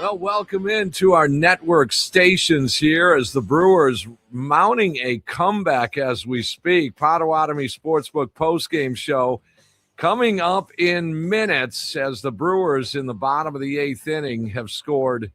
Well, welcome into our network stations here as the Brewers mounting a comeback as we speak. Potawatomi Sportsbook postgame show coming up in minutes as the Brewers in the bottom of the eighth inning have scored,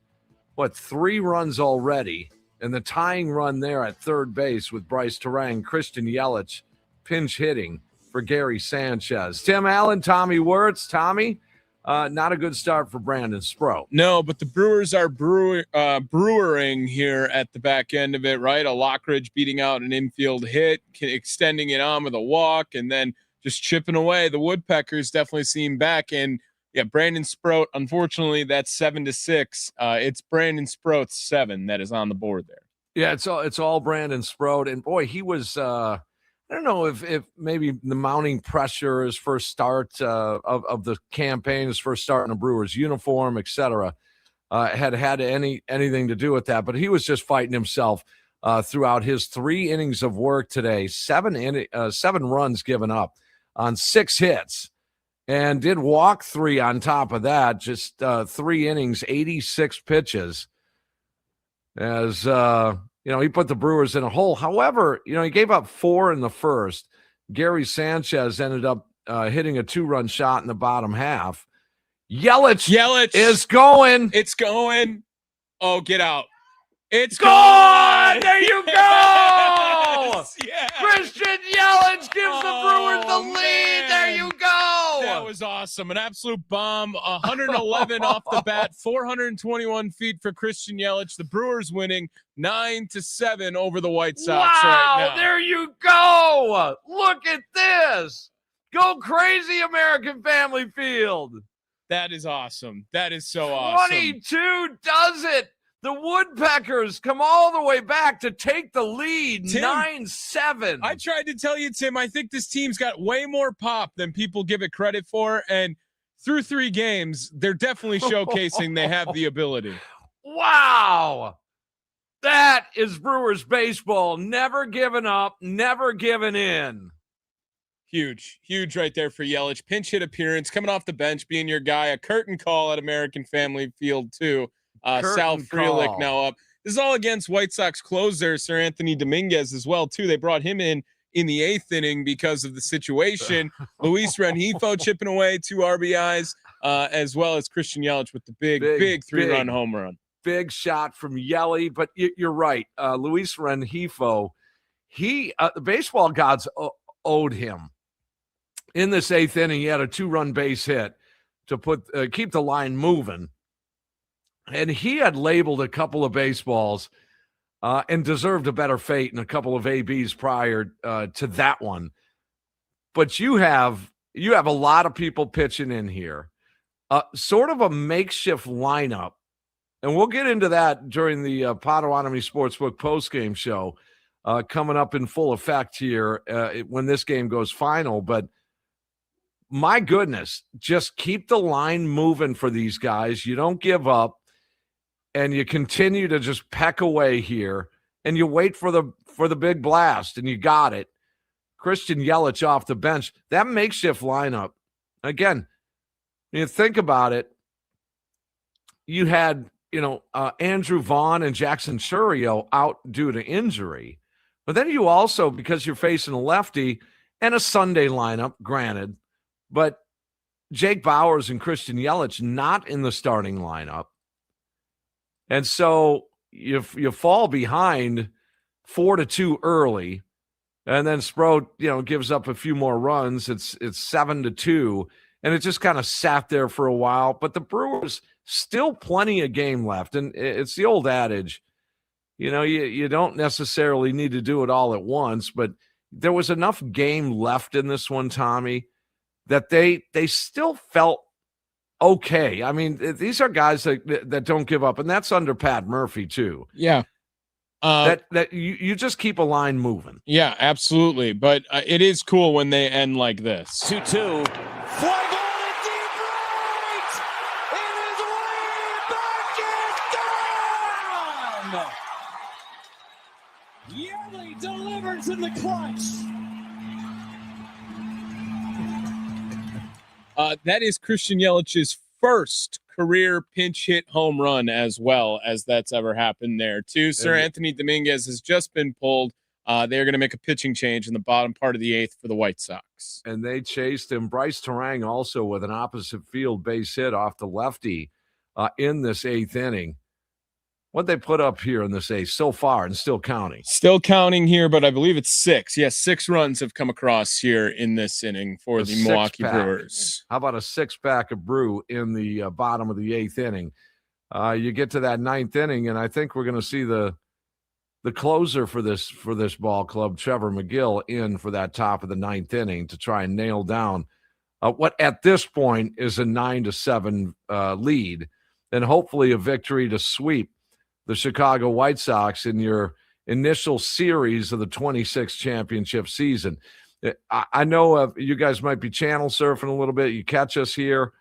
3 runs already. And the tying run there at third base with Bryce Terang, Christian Yelich pinch hitting for Gary Sanchez. Tim Allen, Tommy Wortz. Tommy, not a good start for Brandon Sproat. No, but the Brewers are brewering here at the back end of it, right? A Lockridge beating out an infield hit, extending it on with a walk, and then just chipping away. The Woodpeckers definitely seem back. And, yeah, Brandon Sproat, unfortunately, that's 7-6. It's Brandon Sproat's 7 that is on the board there. Yeah, it's all Brandon Sproat. And, boy, he was I don't know if maybe the mounting pressure, his first start of the campaign, his first start in a Brewers uniform, et cetera, had anything to do with that. But he was just fighting himself throughout his 3 innings of work today, 7 runs given up on 6 hits, and did walk 3 on top of that, just 3 innings, 86 pitches. As he put the Brewers in a hole. However, he gave up 4 in the first. Gary Sanchez ended up hitting a 2-run shot in the bottom half. Yelich is going. It's going. Oh, get out. It's gone. There you go. Yes. Christian Yelich gives the Brewers the lead. Man. There you go. That was awesome. An absolute bomb. 111 off the bat, 421 feet for Christian Yelich. The Brewers winning 9-7 over the White Sox right now. There you go. Look at this. Go crazy, American Family Field. That is awesome. That is so awesome. 22 does it. The Woodpeckers come all the way back to take the lead, 9-7. I tried to tell you, Tim, I think this team's got way more pop than people give it credit for. And through 3 games, they're definitely showcasing they have the ability. Wow. That is Brewers baseball. Never giving up, never giving in. Huge right there for Yelich. Pinch hit appearance, coming off the bench, being your guy. A curtain call at American Family Field, too. Sal Frelick now up. This is all against White Sox closer Sir Anthony Dominguez as well, too. They brought him in the 8th inning because of the situation. Luis Rengifo chipping away 2 RBIs, as well as Christian Yelich with the big 3-run home run. Big shot from Yelly, but you're right. Luis Rengifo, the baseball gods owed him. In this 8th inning, he had a 2-run base hit to keep the line moving. And he had labeled a couple of baseballs and deserved a better fate in a couple of ABs prior to that one. But you have a lot of people pitching in here. Sort of a makeshift lineup. And we'll get into that during the Potawatomi Sportsbook postgame show coming up in full effect here when this game goes final. But my goodness, just keep the line moving for these guys. You don't give up. And you continue to just peck away here, and you wait for the big blast, and you got it. Christian Yelich off the bench. That makeshift lineup, again, when you think about it, you had Andrew Vaughn and Jackson Chourio out due to injury. But then you also, because you're facing a lefty and a Sunday lineup, granted, but Jake Bauers and Christian Yelich not in the starting lineup. And so you fall behind 4-2 early, and then Sproat, gives up a few more runs. It's 7-2, and it just kind of sat there for a while. But the Brewers still plenty of game left, and it's the old adage, you don't necessarily need to do it all at once, but there was enough game left in this one, Tommy, that they still felt okay. I mean, these are guys that don't give up, and that's under Pat Murphy too. Yeah. That you just keep a line moving. Yeah, absolutely. But it is cool when they end like this. 2-2. Fly ball to deep right. It is way back. It's gone. Yearly delivers in the clutch. That is Christian Yelich's first career pinch hit home run as well as that's ever happened there too. Sir Anthony Dominguez has just been pulled. They're going to make a pitching change in the bottom part of the 8th for the White Sox. And they chased him. Bryce Terang also with an opposite field base hit off the lefty in this 8th inning. What they put up here in this 8th so far and still counting? Still counting here, but I believe it's 6. Yes, 6 runs have come across here in this inning for the Milwaukee Brewers. How about a 6-pack of brew in the bottom of the 8th inning? You get to that 9th inning, and I think we're going to see the closer for this ball club, Trevor McGill, in for that top of the 9th inning to try and nail down what at this point is a 9-7 lead, and hopefully a victory to sweep the Chicago White Sox in your initial series of the 26th championship season. I know you guys might be channel surfing a little bit. You catch us here.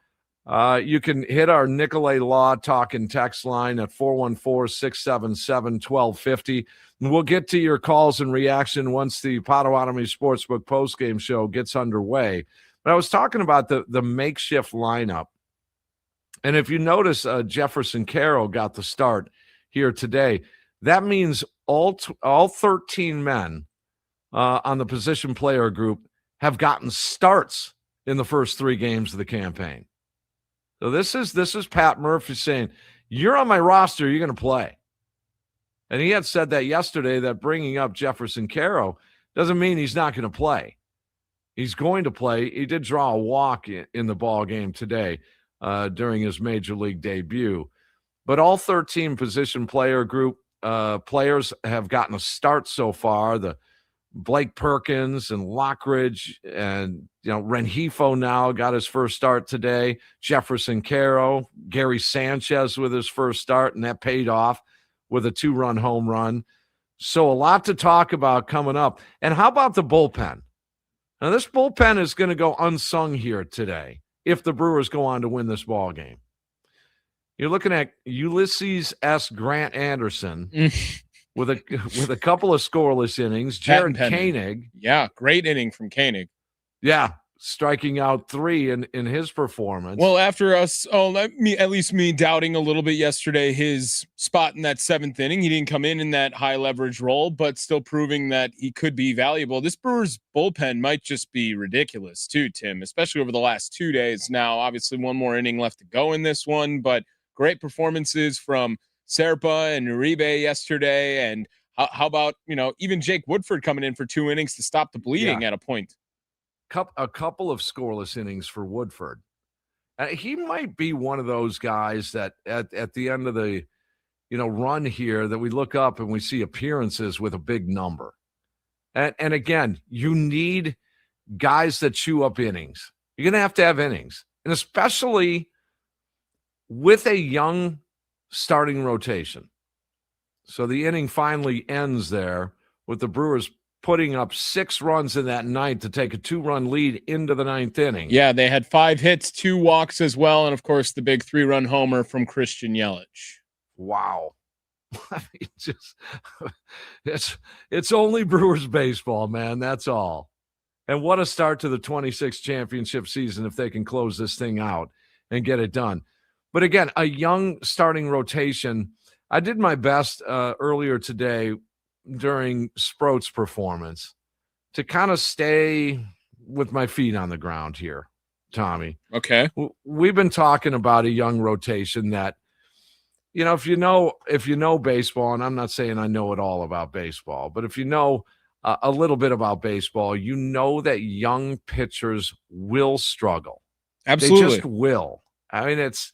You can hit our Nicolay Law talk and text line at 414-677-1250. And we'll get to your calls and reaction once the Potawatomi Sportsbook postgame show gets underway. But I was talking about the makeshift lineup. And if you notice, Jefferson Carroll got the start here today. That means all 13 men on the position player group have gotten starts in the first 3 games of the campaign. So this is Pat Murphy saying, you're on my roster, you're going to play. And he had said that yesterday, that bringing up Jefferson Carroll doesn't mean he's not going to play. He's going to play. He did draw a walk in the ball game today during his major league debut. But all 13 position player group players have gotten a start so far. The Blake Perkins and Lockridge and Rengifo now got his first start today. Jefferson Carroll, Gary Sanchez with his first start, and that paid off with a 2-run home run. So a lot to talk about coming up. And how about the bullpen? Now this bullpen is going to go unsung here today if the Brewers go on to win this ball game. You're looking at Ulysses S. Grant Anderson with a couple of scoreless innings. Jared Koenig. Yeah, great inning from Koenig. Yeah, striking out 3 in his performance. Well, after us, at least me doubting a little bit yesterday his spot in that 7th inning. He didn't come in that high leverage role, but still proving that he could be valuable. This Brewers bullpen might just be ridiculous too, Tim, especially over the last 2 days. Now, obviously one more inning left to go in this one, but great performances from Serpa and Uribe yesterday. And how about, even Jake Woodford coming in for 2 innings to stop the bleeding at a point. A couple of scoreless innings for Woodford. He might be one of those guys that at the end of the run here that we look up and we see appearances with a big number. And again, you need guys that chew up innings. You're going to have innings. And especially with a young starting rotation. So the inning finally ends there with the Brewers putting up 6 runs in that 9th to take a 2-run lead into the 9th inning. Yeah, they had 5 hits, 2 walks as well, and of course the big 3-run homer from Christian Yelich. Wow. I mean, it's only Brewers baseball, man. That's all. And what a start to the 26th championship season if they can close this thing out and get it done. But again, a young starting rotation. I did my best earlier today during Sproat's performance to kind of stay with my feet on the ground here, Tommy. Okay. We've been talking about a young rotation that, if you know baseball, and I'm not saying I know it all about baseball, but if you know a little bit about baseball, you know that young pitchers will struggle. Absolutely. They just will. I mean, it's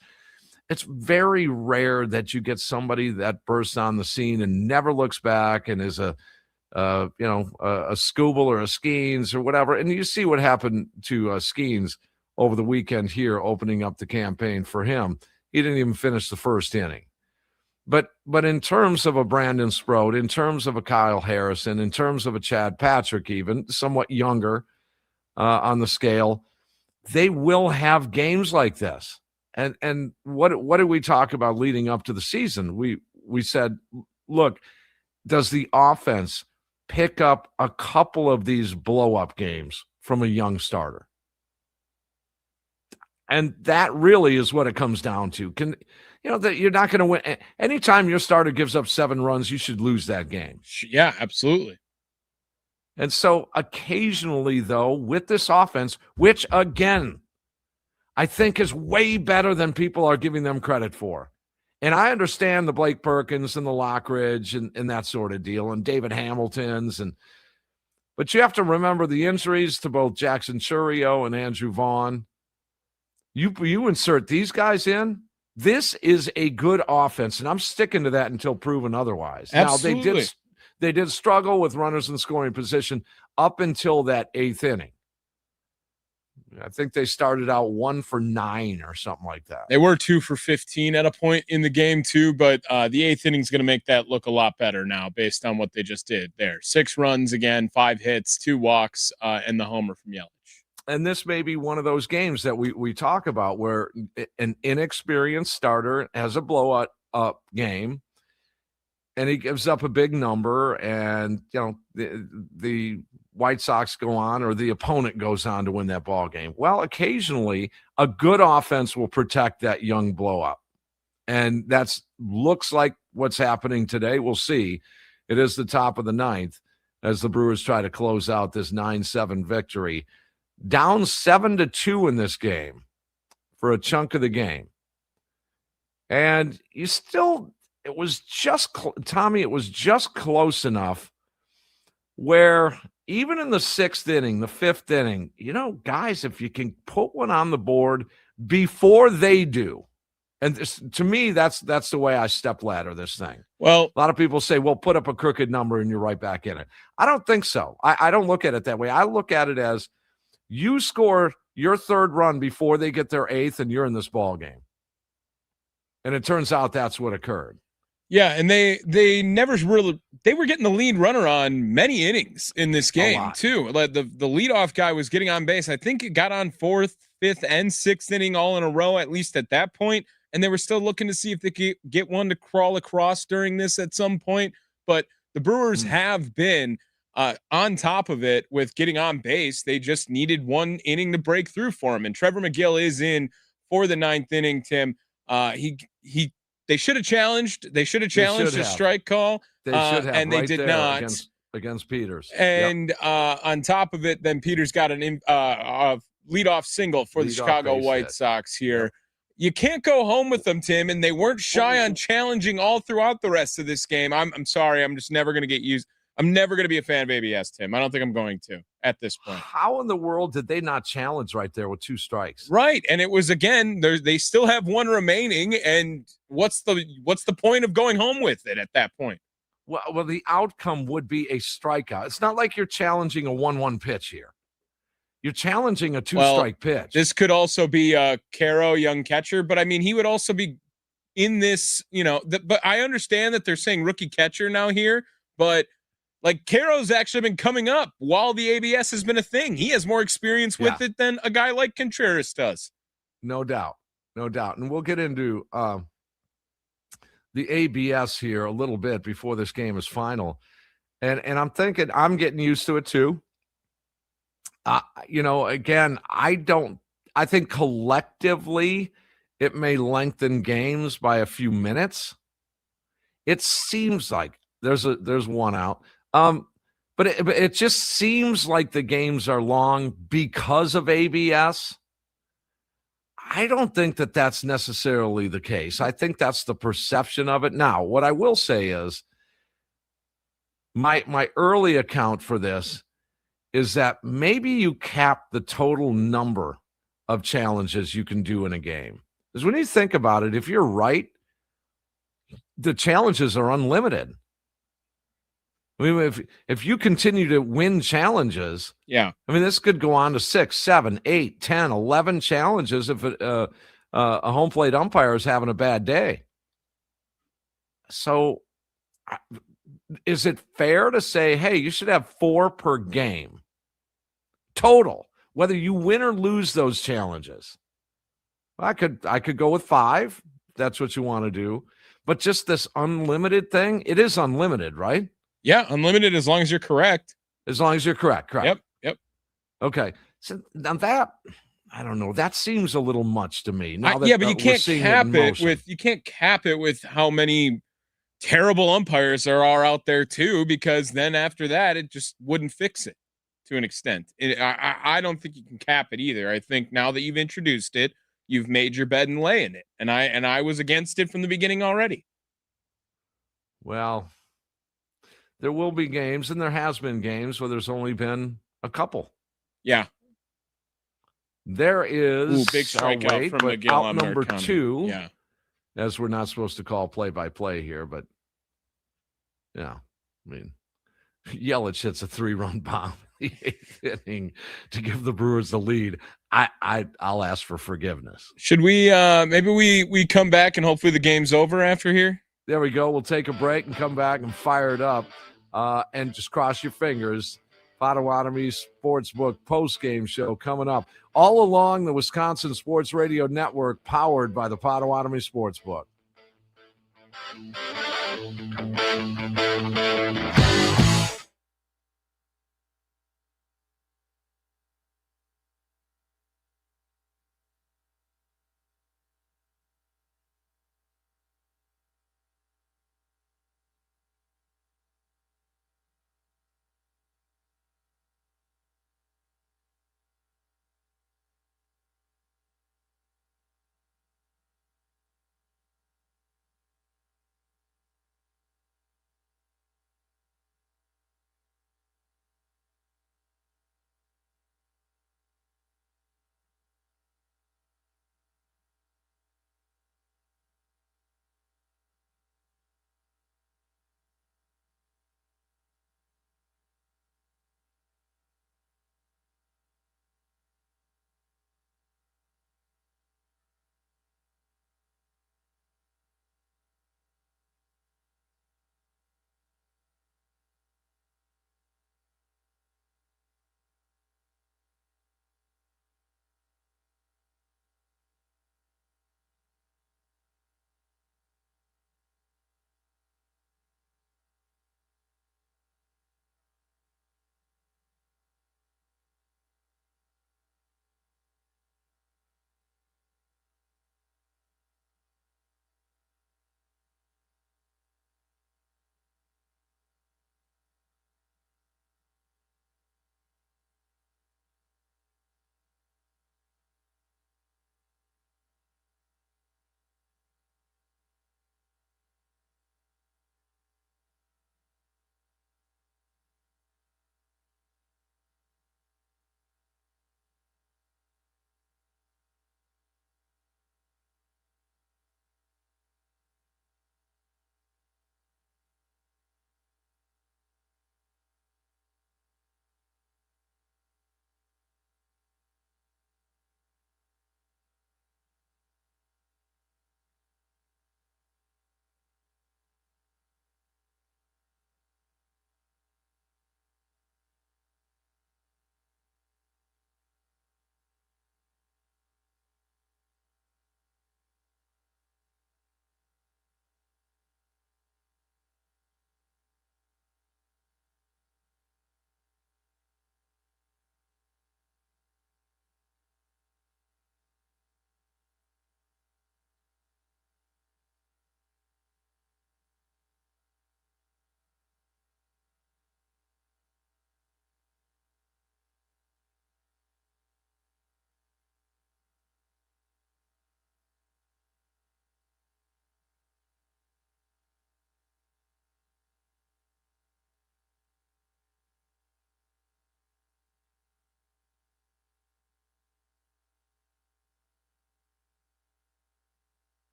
very rare that you get somebody that bursts on the scene and never looks back and is a Scooble or a Skeens or whatever. And you see what happened to Skeens over the weekend here, opening up the campaign for him. He didn't even finish the first inning. But in terms of a Brandon Sproat, in terms of a Kyle Harrison, in terms of a Chad Patrick, even somewhat younger on the scale, they will have games like this. And what did we talk about leading up to the season? We said, look, does the offense pick up a couple of these blow-up games from a young starter? And that really is what it comes down to. That you're not going to win. Anytime your starter gives up 7 runs, you should lose that game. Yeah, absolutely. And so occasionally, though, with this offense, which again, I think is way better than people are giving them credit for. And I understand the Blake Perkins and the Lockridge and that sort of deal, and David Hamilton's. But you have to remember the injuries to both Jackson Churio and Andrew Vaughn. You insert these guys in, this is a good offense, and I'm sticking to that until proven otherwise. Absolutely. Now, they did struggle with runners in scoring position up until that 8th inning. I think they started out 1 for 9 or something like that. They were 2 for 15 at a point in the game too, but the 8th inning is going to make that look a lot better now based on what they just did there. 6 runs again, 5 hits, 2 walks, and the homer from Yelich. And this may be one of those games that we talk about where an inexperienced starter has a blowout up game, and he gives up a big number, and the White Sox go on, or the opponent goes on to win that ball game. Well, occasionally a good offense will protect that young blow up, and that's looks like what's happening today. We'll see. It is the top of the 9th as the Brewers try to close out this 9-7 victory, down 7-2 in this game for a chunk of the game, and it was just Tommy. It was just close enough where even in the 6th inning, the 5th inning, guys, if you can put one on the board before they do, and to me, that's the way I step ladder this thing. Well, a lot of people say, well, put up a crooked number and you're right back in it. I don't think so. I don't look at it that way. I look at it as you score your 3rd run before they get their 8th, and you're in this ball game. And it turns out that's what occurred. Yeah, and they never really – they were getting the lead runner on many innings in this game too. Like the leadoff guy was getting on base. I think it got on 4th, 5th, and 6th inning all in a row, at least at that point. And they were still looking to see if they could get one to crawl across during this at some point. But the Brewers have been on top of it with getting on base. They just needed one inning to break through for him. And Trevor McGill is in for the 9th inning, Tim. They should have challenged. They should have challenged a strike call. They should have, and they did not against Peters. And on top of it, then Peters got a leadoff single for the Chicago White Sox here. Yep. You can't go home with them, Tim, and they weren't shy on challenging all throughout the rest of this game. I'm sorry, I'm just never going to get used. I'm never going to be a fan of ABS, Tim. I don't think I'm going to at this point. How in the world did they not challenge right there with 2 strikes? Right, and it was, again, they still have 1 remaining, and what's the point of going home with it at that point? Well, the outcome would be a strikeout. It's not like you're challenging a 1-1 pitch here. You're challenging a 2-strike pitch. This could also be Caro, young catcher, but I mean, he would also be in this, but I understand that they're saying rookie catcher now here, but like Caro's actually been coming up while the ABS has been a thing. He has more experience with it than a guy like Contreras does. No doubt. And we'll get into the ABS here a little bit before this game is final. And I'm thinking I'm getting used to it too. Again, I think collectively it may lengthen games by a few minutes. It seems like there's one out. But it just seems like the games are long because of ABS. I don't think that that's necessarily the case. I think that's the perception of it. Now, what I will say is my early account for this is that maybe you cap the total number of challenges you can do in a game. Because when you think about it, if you're right, the challenges are unlimited. I mean, if you continue to win challenges, this could go on to 6, 7, 8, 10, 11 challenges if a home plate umpire is having a bad day. So is it fair to say, hey, you should have 4 per game total, whether you win or lose those challenges? I could go with 5. If that's what you want to do. But just this unlimited thing, it is unlimited, right? Yeah, unlimited as long as you're correct. As long as you're correct. Yep. Okay. So now I don't know. That seems a little much to me. Now But you we're can't seeing cap in it motion. with how many terrible umpires there are out there too, because then after that, it just wouldn't fix it to an extent. I don't think you can cap it either. I think now that you've introduced it, you've made your bed and lay in it. And I was against it from the beginning already. Well, there will be games, and there has been games where there's only been a couple. Yeah. There is big strikeout from Miguel out on number Marcano. 2. Yeah. As we're not supposed to call play-by-play here, but yeah, I mean, Yelich hits a 3-run bomb in the 8th inning to give the Brewers the lead. I'll ask for forgiveness. Should we maybe we come back and hopefully the game's over after here? There we go. We'll take a break and come back and fire it up. And just cross your fingers. Potawatomi Sportsbook postgame show coming up all along the Wisconsin Sports Radio Network, powered by the Potawatomi Sportsbook.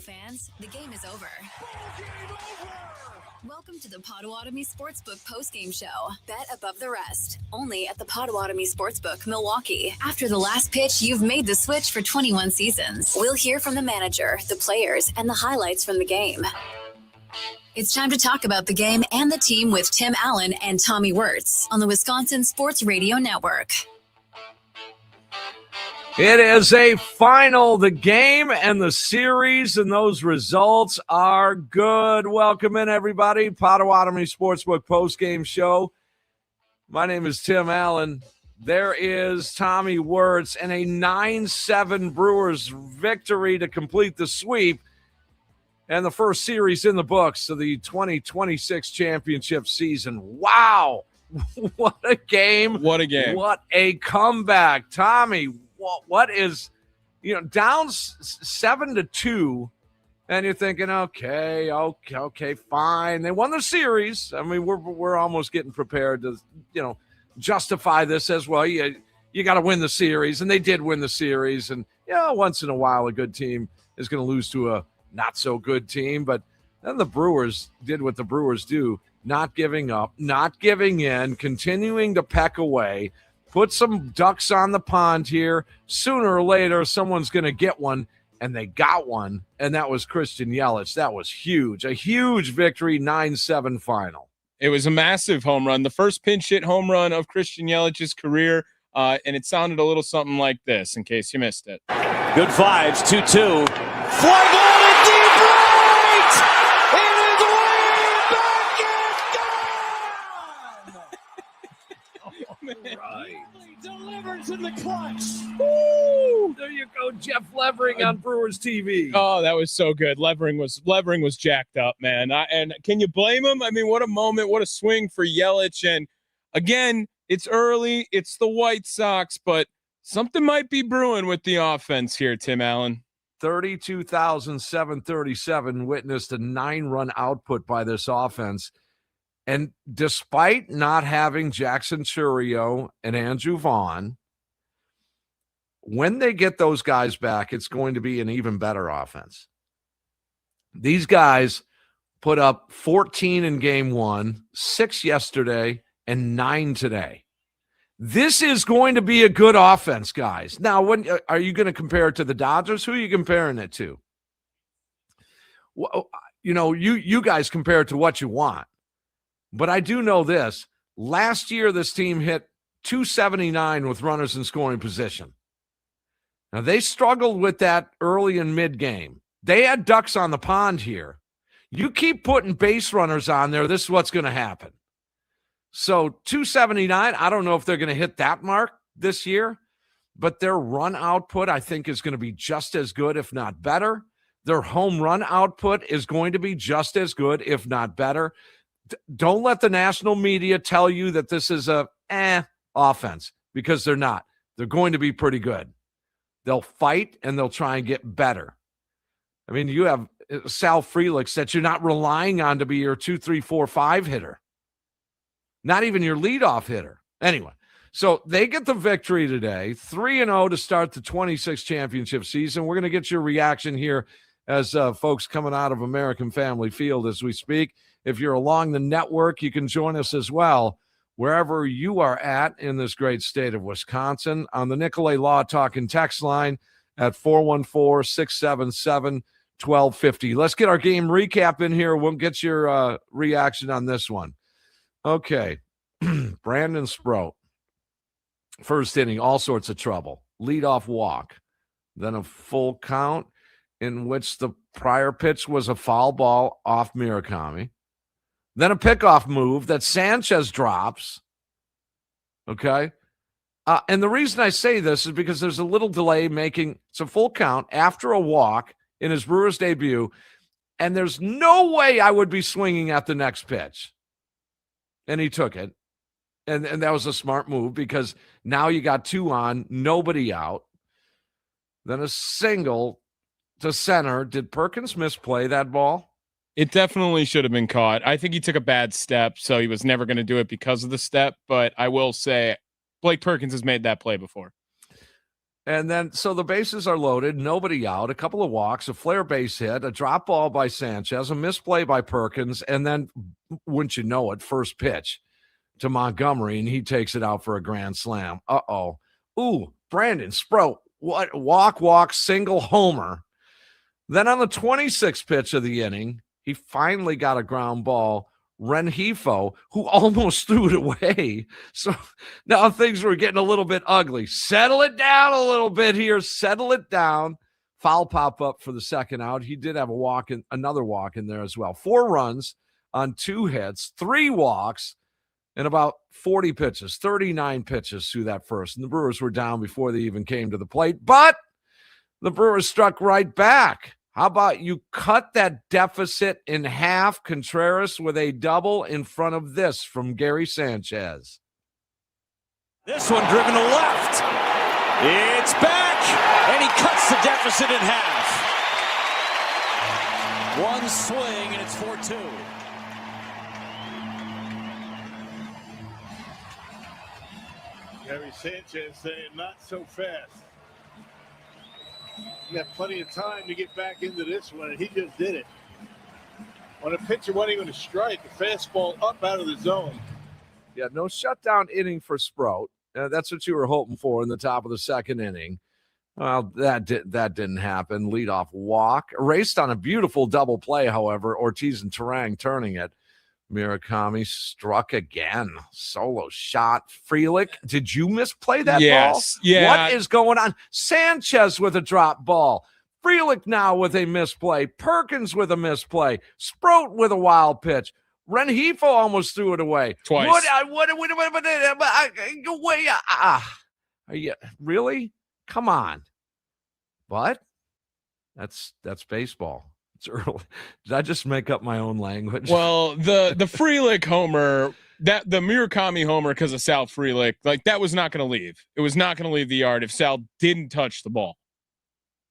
fans, the game is over. Welcome to the Potawatomi Sportsbook postgame show. Bet above the rest. Only at the Potawatomi Sportsbook, Milwaukee. After the last pitch, you've made the switch for 21 seasons. We'll hear from the manager, the players, and the highlights from the game. It's time to talk about the game and the team with Tim Allen and Tommy Wortz on the Wisconsin Sports Radio Network. It is a final. The game and the series and those results are good. Welcome in, everybody. Potawatomi Sportsbook postgame show. My name is Tim Allen. There is Tommy Wortz and a 9-7 Brewers victory to complete the sweep and the first series in the books of the 2026 championship season. Wow. What a game. What a game. What a comeback. Tommy, what is, down 7-2, and you're thinking, okay, fine. They won the series. I mean, we're almost getting prepared to, justify this as well. You got to win the series, and they did win the series. And once in a while, a good team is going to lose to a not so good team. But then the Brewers did what the Brewers do, not giving up, not giving in, continuing to peck away. Put some ducks on the pond here. Sooner or later, someone's going to get one, and they got one, and that was Christian Yelich. That was huge. A huge victory, 9-7 final. It was a massive home run, the first pinch hit home run of Christian Yelich's career, and it sounded a little something like this, in case you missed it. Good vibes, 2-2. Fly ball to deep right! It is way back and gone! Right. Delivers in the clutch. Woo! There you go, Jeff Levering on Brewers TV. Oh, that was so good. Levering was jacked up, man. And can you blame him? I mean, what a moment, what a swing for Yelich. And again, it's early, it's the White Sox, but something might be brewing with the offense here, Tim Allen. 32,737 witnessed a 9-run output by this offense. And despite not having Jackson Chourio and Andrew Vaughn, when they get those guys back, it's going to be an even better offense. These guys put up 14 in game 1, 6 yesterday, and 9 today. This is going to be a good offense, guys. Now, when are you going to compare it to the Dodgers? Who are you comparing it to? Well, you guys compare it to what you want. But I do know this. Last year, this team hit 279 with runners in scoring position. Now, they struggled with that early and mid-game. They had ducks on the pond here. You keep putting base runners on there, this is what's going to happen. So 279, I don't know if they're going to hit that mark this year, but their run output, I think, is going to be just as good, if not better. Their home run output is going to be just as good, if not better. Don't let the national media tell you that this is a offense, because they're not. They're going to be pretty good. They'll fight and they'll try and get better. I mean, you have Sal Frelick that you're not relying on to be your 2, 3, 4, 5 hitter. Not even your leadoff hitter. Anyway, so they get the victory today, 3-0 to start the 26 championship season. We're going to get your reaction here as folks coming out of American Family Field as we speak. If you're along the network, you can join us as well, wherever you are at in this great state of Wisconsin, on the Nicolay Law Talk and text line at 414-677-1250. Let's get our game recap in here. We'll get your reaction on this one. Okay. Brandon Sproat. First inning, all sorts of trouble. Leadoff walk. Then a full count in which the prior pitch was a foul ball off Murakami. Then a pickoff move that Sanchez drops. Okay. And the reason I say this is because there's a little delay it's a full count after a walk in his Brewers debut. And there's no way I would be swinging at the next pitch. And he took it. And that was a smart move because now you got 2 on, nobody out. Then a single to center. Did Perkins misplay that ball? It definitely should have been caught. I think he took a bad step, so he was never going to do it because of the step. But I will say Blake Perkins has made that play before. And then, so the bases are loaded, nobody out, a couple of walks, a flare base hit, a drop ball by Sanchez, a misplay by Perkins, and then, wouldn't you know it, first pitch to Montgomery, and he takes it out for a grand slam. Uh-oh. Ooh, Brandon Sproat, what walk, single homer. Then on the 26th pitch of the inning, he finally got a ground ball. Rengifo, who almost threw it away. So now things were getting a little bit ugly. Settle it down a little bit here. Settle it down. Foul pop up for the second out. He did have another walk in there as well. 4 runs on 2 hits, 3 walks, and about 40 pitches, 39 pitches through that first. And the Brewers were down before they even came to the plate. But the Brewers struck right back. How about you cut that deficit in half, Contreras, with a double in front of this from Gary Sanchez. This one driven to left. It's back, and he cuts the deficit in half. One swing, and it's 4-2. Gary Sanchez saying not so fast. You got plenty of time to get back into this one, and he just did it. When a pitcher wasn't even going to strike, a fastball up out of the zone. Yeah, no shutdown inning for Sproat. That's what you were hoping for in the top of the second inning. Well, that didn't happen. Leadoff walk. Erased on a beautiful double play, however. Ortiz and Terang turning it. Murakami struck again. Solo shot. Frelick, did you misplay that ball? Yes. Yeah. What is going on? Sanchez with a drop ball. Frelick now with a misplay. Perkins with a misplay. Sproat with a wild pitch. Rengifo almost threw it away. Twice. Are you really? Come on. But that's baseball. It's early. Did I just make up my own language? Well, the Frelick homer, the Murakami homer because of Sal Frelick, like that was not going to leave. It was not going to leave the yard if Sal didn't touch the ball.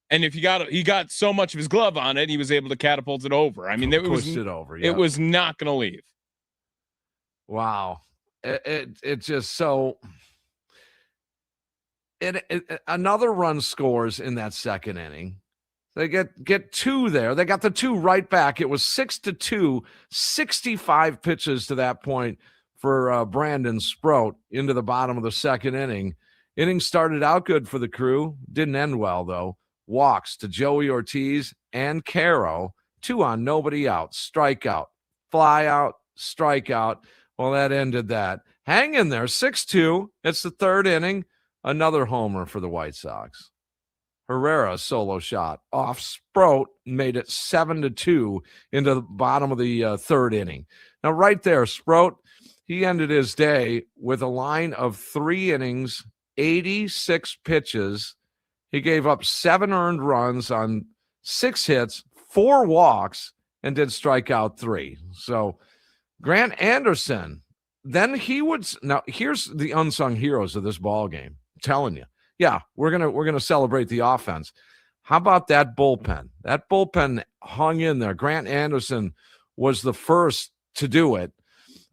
And if he got so much of his glove on it, he was able to catapult it over. I mean, it was not going to leave. Wow. It just so. Another run scores in that second inning. They get 2 there. They got the 2 right back. It was 6-2, 65 pitches to that point for Brandon Sproat into the bottom of the second inning. Inning started out good for the Crew. Didn't end well, though. Walks to Joey Ortiz and Caro. 2 on, nobody out. Strikeout. Fly out. Strikeout. Well, that ended that. Hang in there. 6-2. It's the third inning. Another homer for the White Sox. Herrera solo shot off Sproat, made it 7-2 into the bottom of the third inning. Now, right there, Sproat, he ended his day with a line of 3 innings, 86 pitches. He gave up 7 earned runs on 6 hits, 4 walks, and did strike out 3. So Grant Anderson, then he would. Now, here's the unsung heroes of this ball game. I'm telling you. Yeah, we're gonna celebrate the offense. How about that bullpen? That bullpen hung in there. Grant Anderson was the first to do it.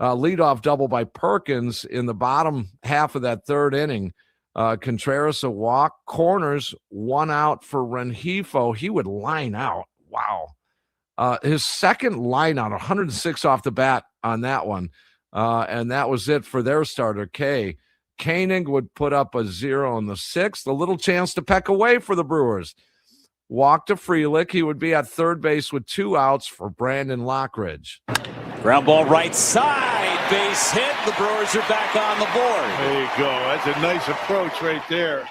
Leadoff double by Perkins in the bottom half of that third inning. Contreras a walk. Corners, 1 out for Rengifo. He would line out. Wow. His second line out, 106 off the bat on that one. And that was it for their starter, K. Koenig would put up a 0 in the 6th, a little chance to peck away for the Brewers. Walk to Frelick. He would be at third base with 2 outs for Brandon Lockridge. Ground ball right side, base hit. The Brewers are back on the board. There you go. That's a nice approach right there.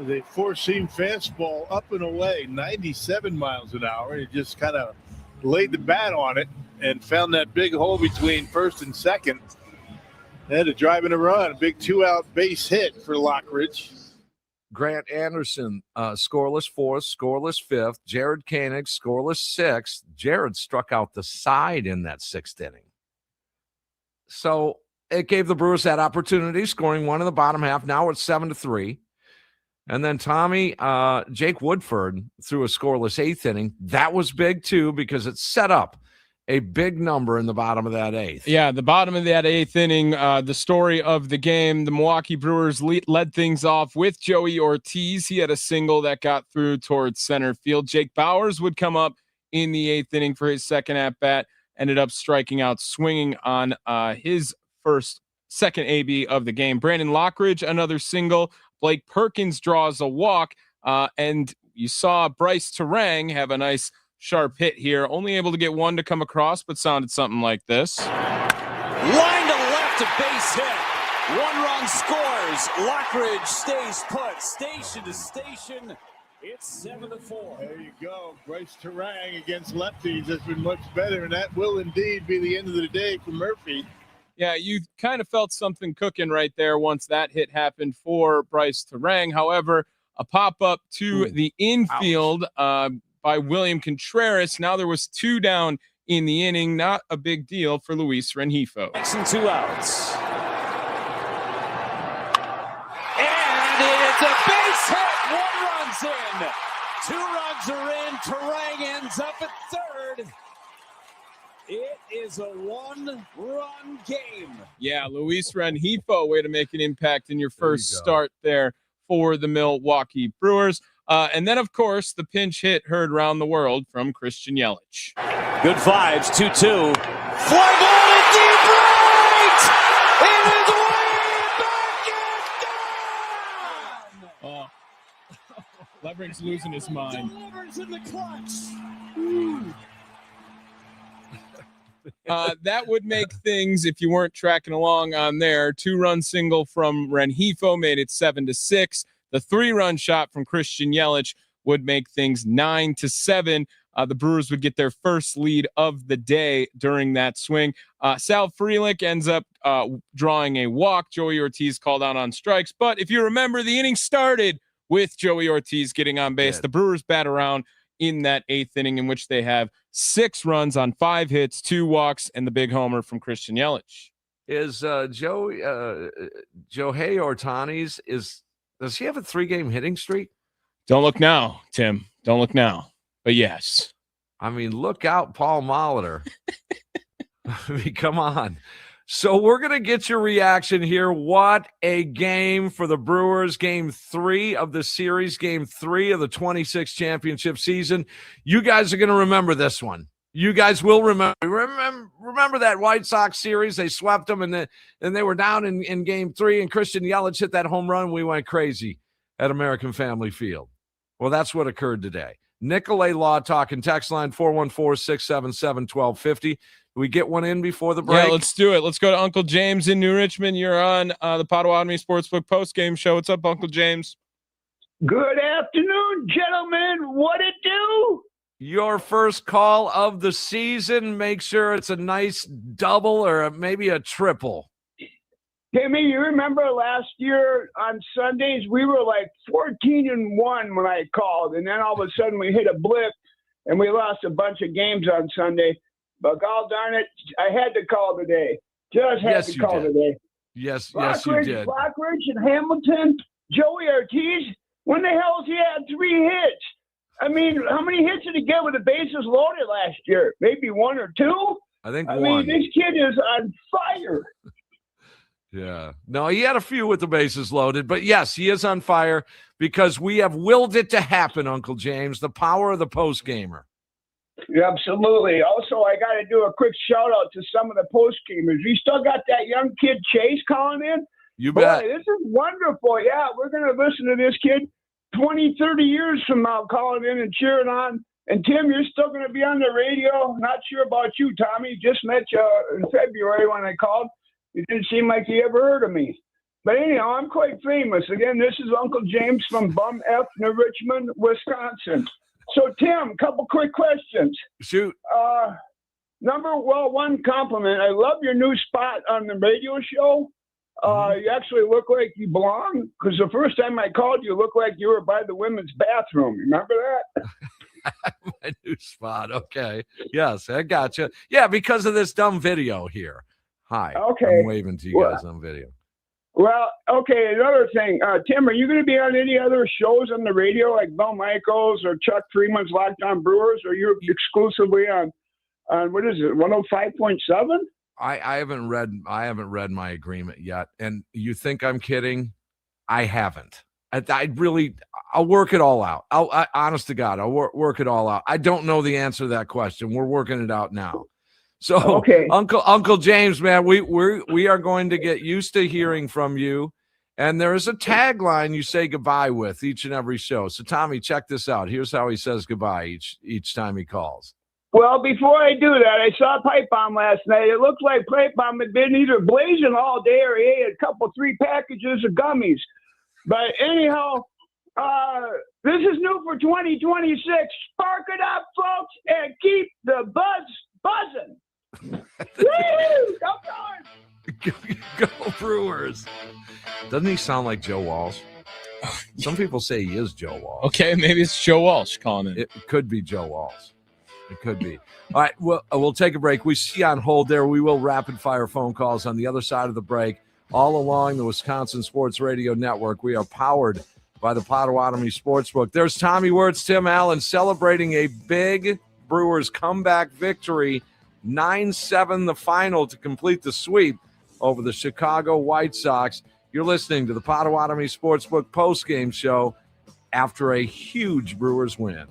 The 4-seam fastball up and away, 97 miles an hour. He just kind of laid the bat on it and found that big hole between first and second. Had a drive and a run, a big 2-out base hit for Lockridge. Grant Anderson, scoreless 4th, scoreless 5th. Jared Koenig, scoreless 6th. Jared struck out the side in that 6th inning. So it gave the Brewers that opportunity, scoring 1 in the bottom half. Now it's 7-3. And then Jake Woodford threw a scoreless 8th inning. That was big, too, because it set up a big number in the bottom of that eighth. Yeah, the bottom of that eighth inning, the story of the game, the Milwaukee Brewers led things off with Joey Ortiz. He had a single that got through towards center field. Jake Bauers would come up in the eighth inning for his second at-bat, ended up striking out, swinging on his second AB of the game. Brandon Lockridge, another single. Blake Perkins draws a walk, and you saw Bryce Terang have a nice sharp hit here, only able to get one to come across, but sounded something like this. Line to left, a base hit. 1 run scores. Lockridge stays put. Station to station. It's 7-4. There you go. Bryce Terang against lefties has been much better, and that will indeed be the end of the day for Murphy. Yeah, you kind of felt something cooking right there once that hit happened for Bryce Terang. However, a pop-up to the infield by William Contreras. Now there was 2 down in the inning. Not a big deal for Luis Rengifo. And 2 outs. And it's a base hit. 1 run's in. 2 runs are in. Terang ends up at third. It is a 1-run game. Yeah, Luis Rengifo, way to make an impact in your first start there for the Milwaukee Brewers. And then, of course, the pinch hit heard around the world from Christian Yelich. Good vibes, 2-2. Fly ball to deep right! It is way back and gone! Levering's losing his mind. Delivers in the clutch. That would make things, if you weren't tracking along on there, 2-run single from Rengifo made it 7-6. The 3-run shot from Christian Yelich would make things 9-7. The Brewers would get their first lead of the day during that swing. Sal Frelick ends up drawing a walk. Joey Ortiz called out on strikes. But if you remember, the inning started with Joey Ortiz getting on base. The Brewers bat around in that 8th inning, in which they have 6 runs on 5 hits, 2 walks, and the big homer from Christian Yelich. Is Shohei Ohtani's does he have a 3-game hitting streak? Don't look now, Tim. Don't look now. But yes. I mean, look out, Paul Molitor. I mean, come on. So we're going to get your reaction here. What a game for the Brewers. Game 3 of the series, game 3 of the 26 championship season. You guys are going to remember this one. You guys will remember that White Sox series. They swept them, and then they were down in game 3, and Christian Yelich hit that home run. We went crazy at American Family Field. Well, that's what occurred today. Nicolay Law talking text line 414-677-1250. Do we get one in before the break? Yeah, let's do it. Let's go to Uncle James in New Richmond. You're on the Potawatomi Sportsbook postgame show. What's up, Uncle James? Good afternoon, gentlemen. What it do? Your first call of the season. Make sure it's a nice double or maybe a triple. Timmy, you remember last year on Sundays, we were like 14-1 when I called, and then all of a sudden we hit a blip and we lost a bunch of games on Sunday. But God darn it, I had to call today. Just had to call today. Yes, you did. Lockridge and Hamilton, Joey Ortiz, when the hell has he had 3 hits? I mean, how many hits did he get with the bases loaded last year? Maybe 1 or 2? I think one. I mean, this kid is on fire. Yeah. No, he had a few with the bases loaded, but yes, he is on fire because we have willed it to happen, Uncle James, the power of the post gamer. Yeah, absolutely. Also, I got to do a quick shout out to some of the post gamers. We still got that young kid Chase calling in. You bet. Boy, this is wonderful. Yeah, we're going to listen to this kid 20, 30 years from now calling in and cheering on. And Tim, you're still going to be on the radio. Not sure about you, Tommy. Just met you in February when I called. It didn't seem like you ever heard of me. But anyhow, I'm quite famous. Again, this is Uncle James from Bum F, New Richmond, Wisconsin. So, Tim, couple quick questions. Shoot. One compliment. I love your new spot on the radio show. You actually look like you belong, because the first time I called, you looked like you were by the women's bathroom. Remember that? My new spot. Okay. Yes, I got you. Yeah, because of this dumb video here. Hi. Okay. I'm waving to you guys on video. Well, okay, another thing. Tim, are you going to be on any other shows on the radio, like Bill Michaels or Chuck Freeman's Locked On Brewers, or you're exclusively on on what is it, 105.7? I haven't read my agreement yet. And you think I'm kidding? I haven't. I'll work it all out. Honest to God, I'll work it all out. I don't know the answer to that question. We're working it out now. So, Okay. Uncle James, man, we are going to get used to hearing from you. And there is a tagline you say goodbye with each and every show. So, Tommy, check this out. Here's how he says goodbye each time he calls. Well, before I do that, I saw Pipe Bomb last night. It looked like Pipe Bomb had been either blazing all day or he ate a 3 packages of gummies. But anyhow, this is new for 2026. Spark it up, folks, and keep the buzz buzzing. Woo! Go Brewers! Go Brewers. Doesn't he sound like Joe Walsh? Some people say he is Joe Walsh. Okay, maybe it's Joe Walsh calling it. It could be Joe Walsh. It could be. All right, we'll take a break. We see on hold there. We will rapid-fire phone calls on the other side of the break. All along the Wisconsin Sports Radio Network, we are powered by the Potawatomi Sportsbook. There's Tommy Wortz, Tim Allen celebrating a big Brewers comeback victory, 9-7 the final to complete the sweep over the Chicago White Sox. You're listening to the Potawatomi Sportsbook postgame show after a huge Brewers win.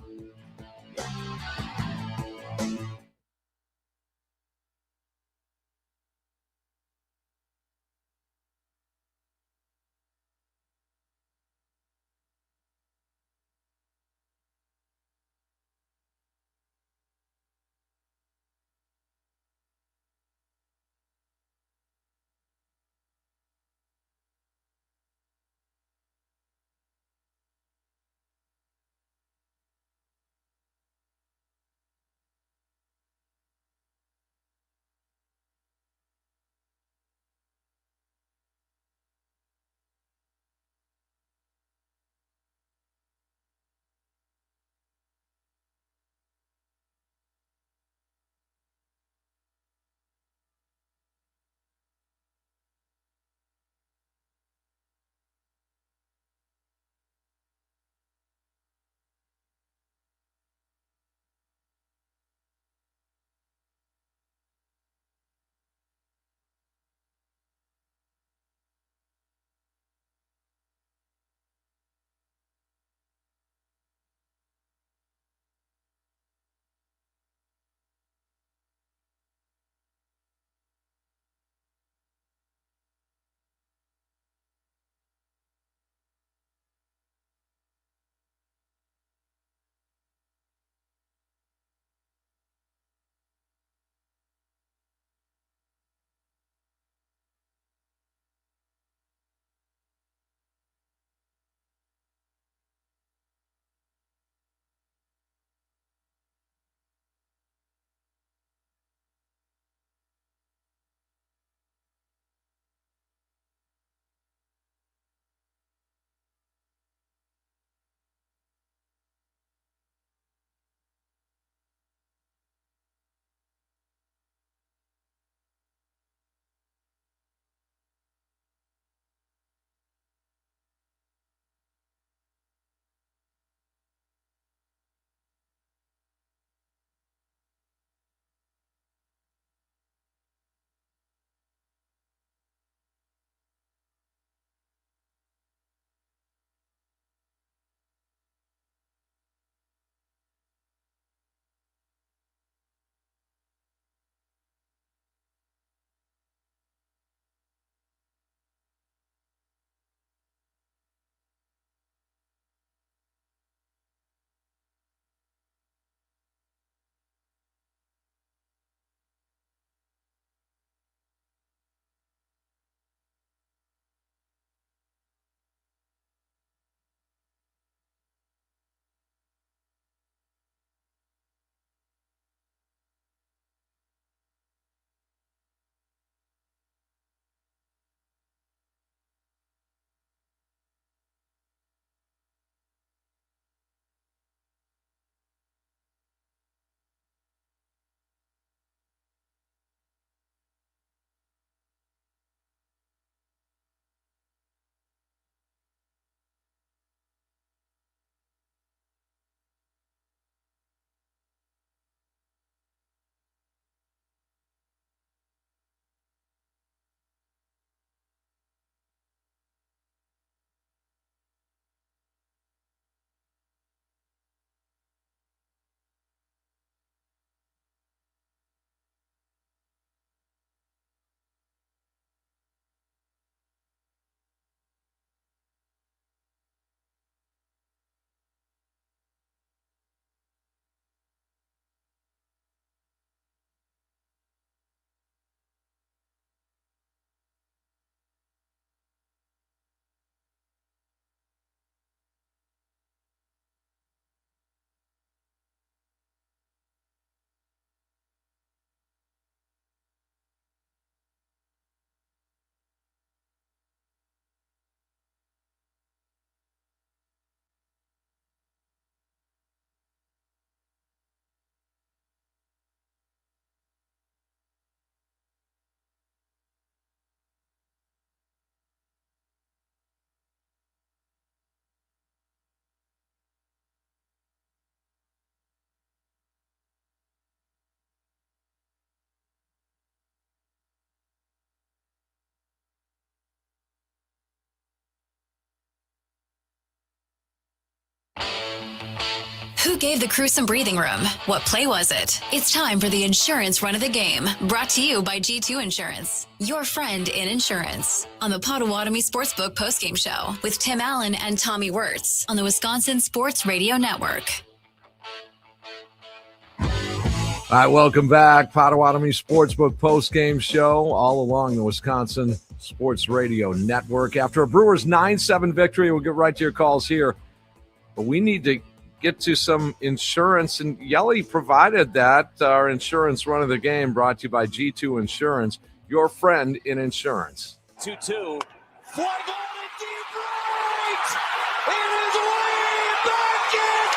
Who gave the crew some breathing room? What play was it? It's time for the insurance run of the game, brought to you by G2 Insurance, your friend in insurance. On the Potawatomi Sportsbook postgame show with Tim Allen and Tommy Wortz on the Wisconsin Sports Radio Network. All right, welcome back. Potawatomi Sportsbook postgame show all along the Wisconsin Sports Radio Network. After a Brewers 9-7 victory, we'll get right to your calls here. But we need to get to some insurance, and Yelly provided that. Our insurance run of the game brought to you by G2 Insurance, your friend in insurance. 2-2. Fly ball to deep right. It is way back and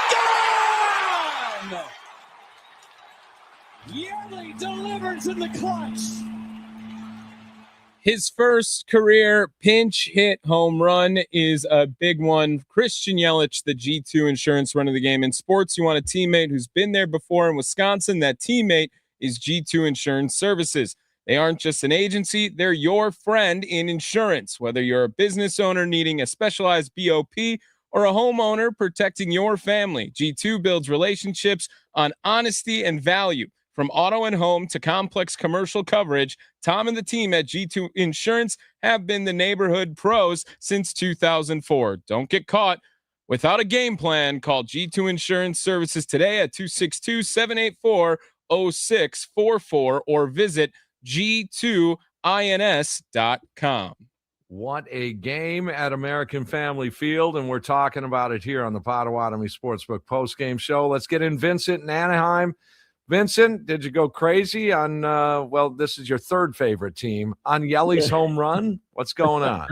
gone. Yelly delivers in the clutch. His first career pinch hit home run is a big one. Christian Yelich, the G2 Insurance run of the game. In sports, you want a teammate who's been there before in Wisconsin. That teammate is G2 Insurance Services. They aren't just an agency, they're your friend in insurance. Whether you're a business owner needing a specialized BOP or a homeowner protecting your family, G2 builds relationships on honesty and value. From auto and home to complex commercial coverage, Tom and the team at G2 Insurance have been the neighborhood pros since 2004. Don't get caught without a game plan. Call G2 Insurance Services today at 262-784-0644 or visit g2ins.com. What a game at American Family Field, and we're talking about it here on the Potawatomi Sportsbook postgame show. Let's get in Vincent in Anaheim. Vincent, did you go crazy on, this is your third favorite team, on Yelly's home run? What's going on?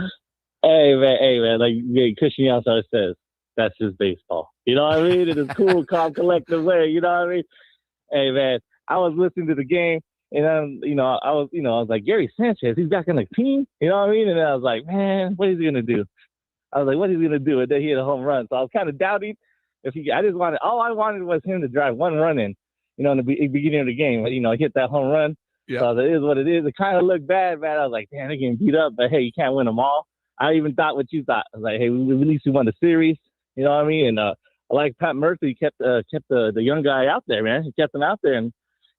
Hey, man, like Christian Yelich says, that's just baseball. You know what I mean? In a cool, calm, collective way, you know what I mean? Hey, man, I was listening to the game, and I was like, Gary Sanchez, he's back on the team? You know what I mean? And I was like, man, what is he going to do? And then he hit a home run. So I was kind of doubting all I wanted was him to drive one run in. In the beginning of the game, he hit that home run. Yeah. So it is what it is. It kind of looked bad, man. I was like, damn, they're getting beat up, but hey, you can't win them all. I even thought what you thought. I was like, hey, at least we won the series. You know what I mean? And I like Pat Murphy kept the young guy out there, man. He kept him out there and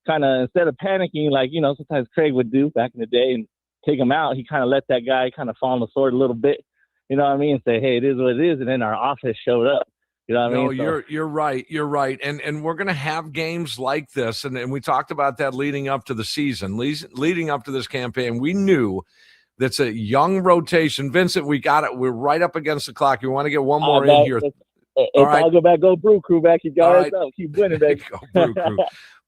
kind of, instead of panicking, like, sometimes Craig would do back in the day and take him out, he kind of let that guy kind of fall on the sword a little bit. You know what I mean? And say, hey, it is what it is. And then our offense showed up. You know what I mean? No, you're right. You're right. And we're going to have games like this. And we talked about that leading up to the season, leading up to this campaign. We knew that's a young rotation. Vincent, we got it. We're right up against the clock. You want to get one more in here. All right. I'll go back, go Brew Crew back. You guys keep winning, baby. Go Brew Crew.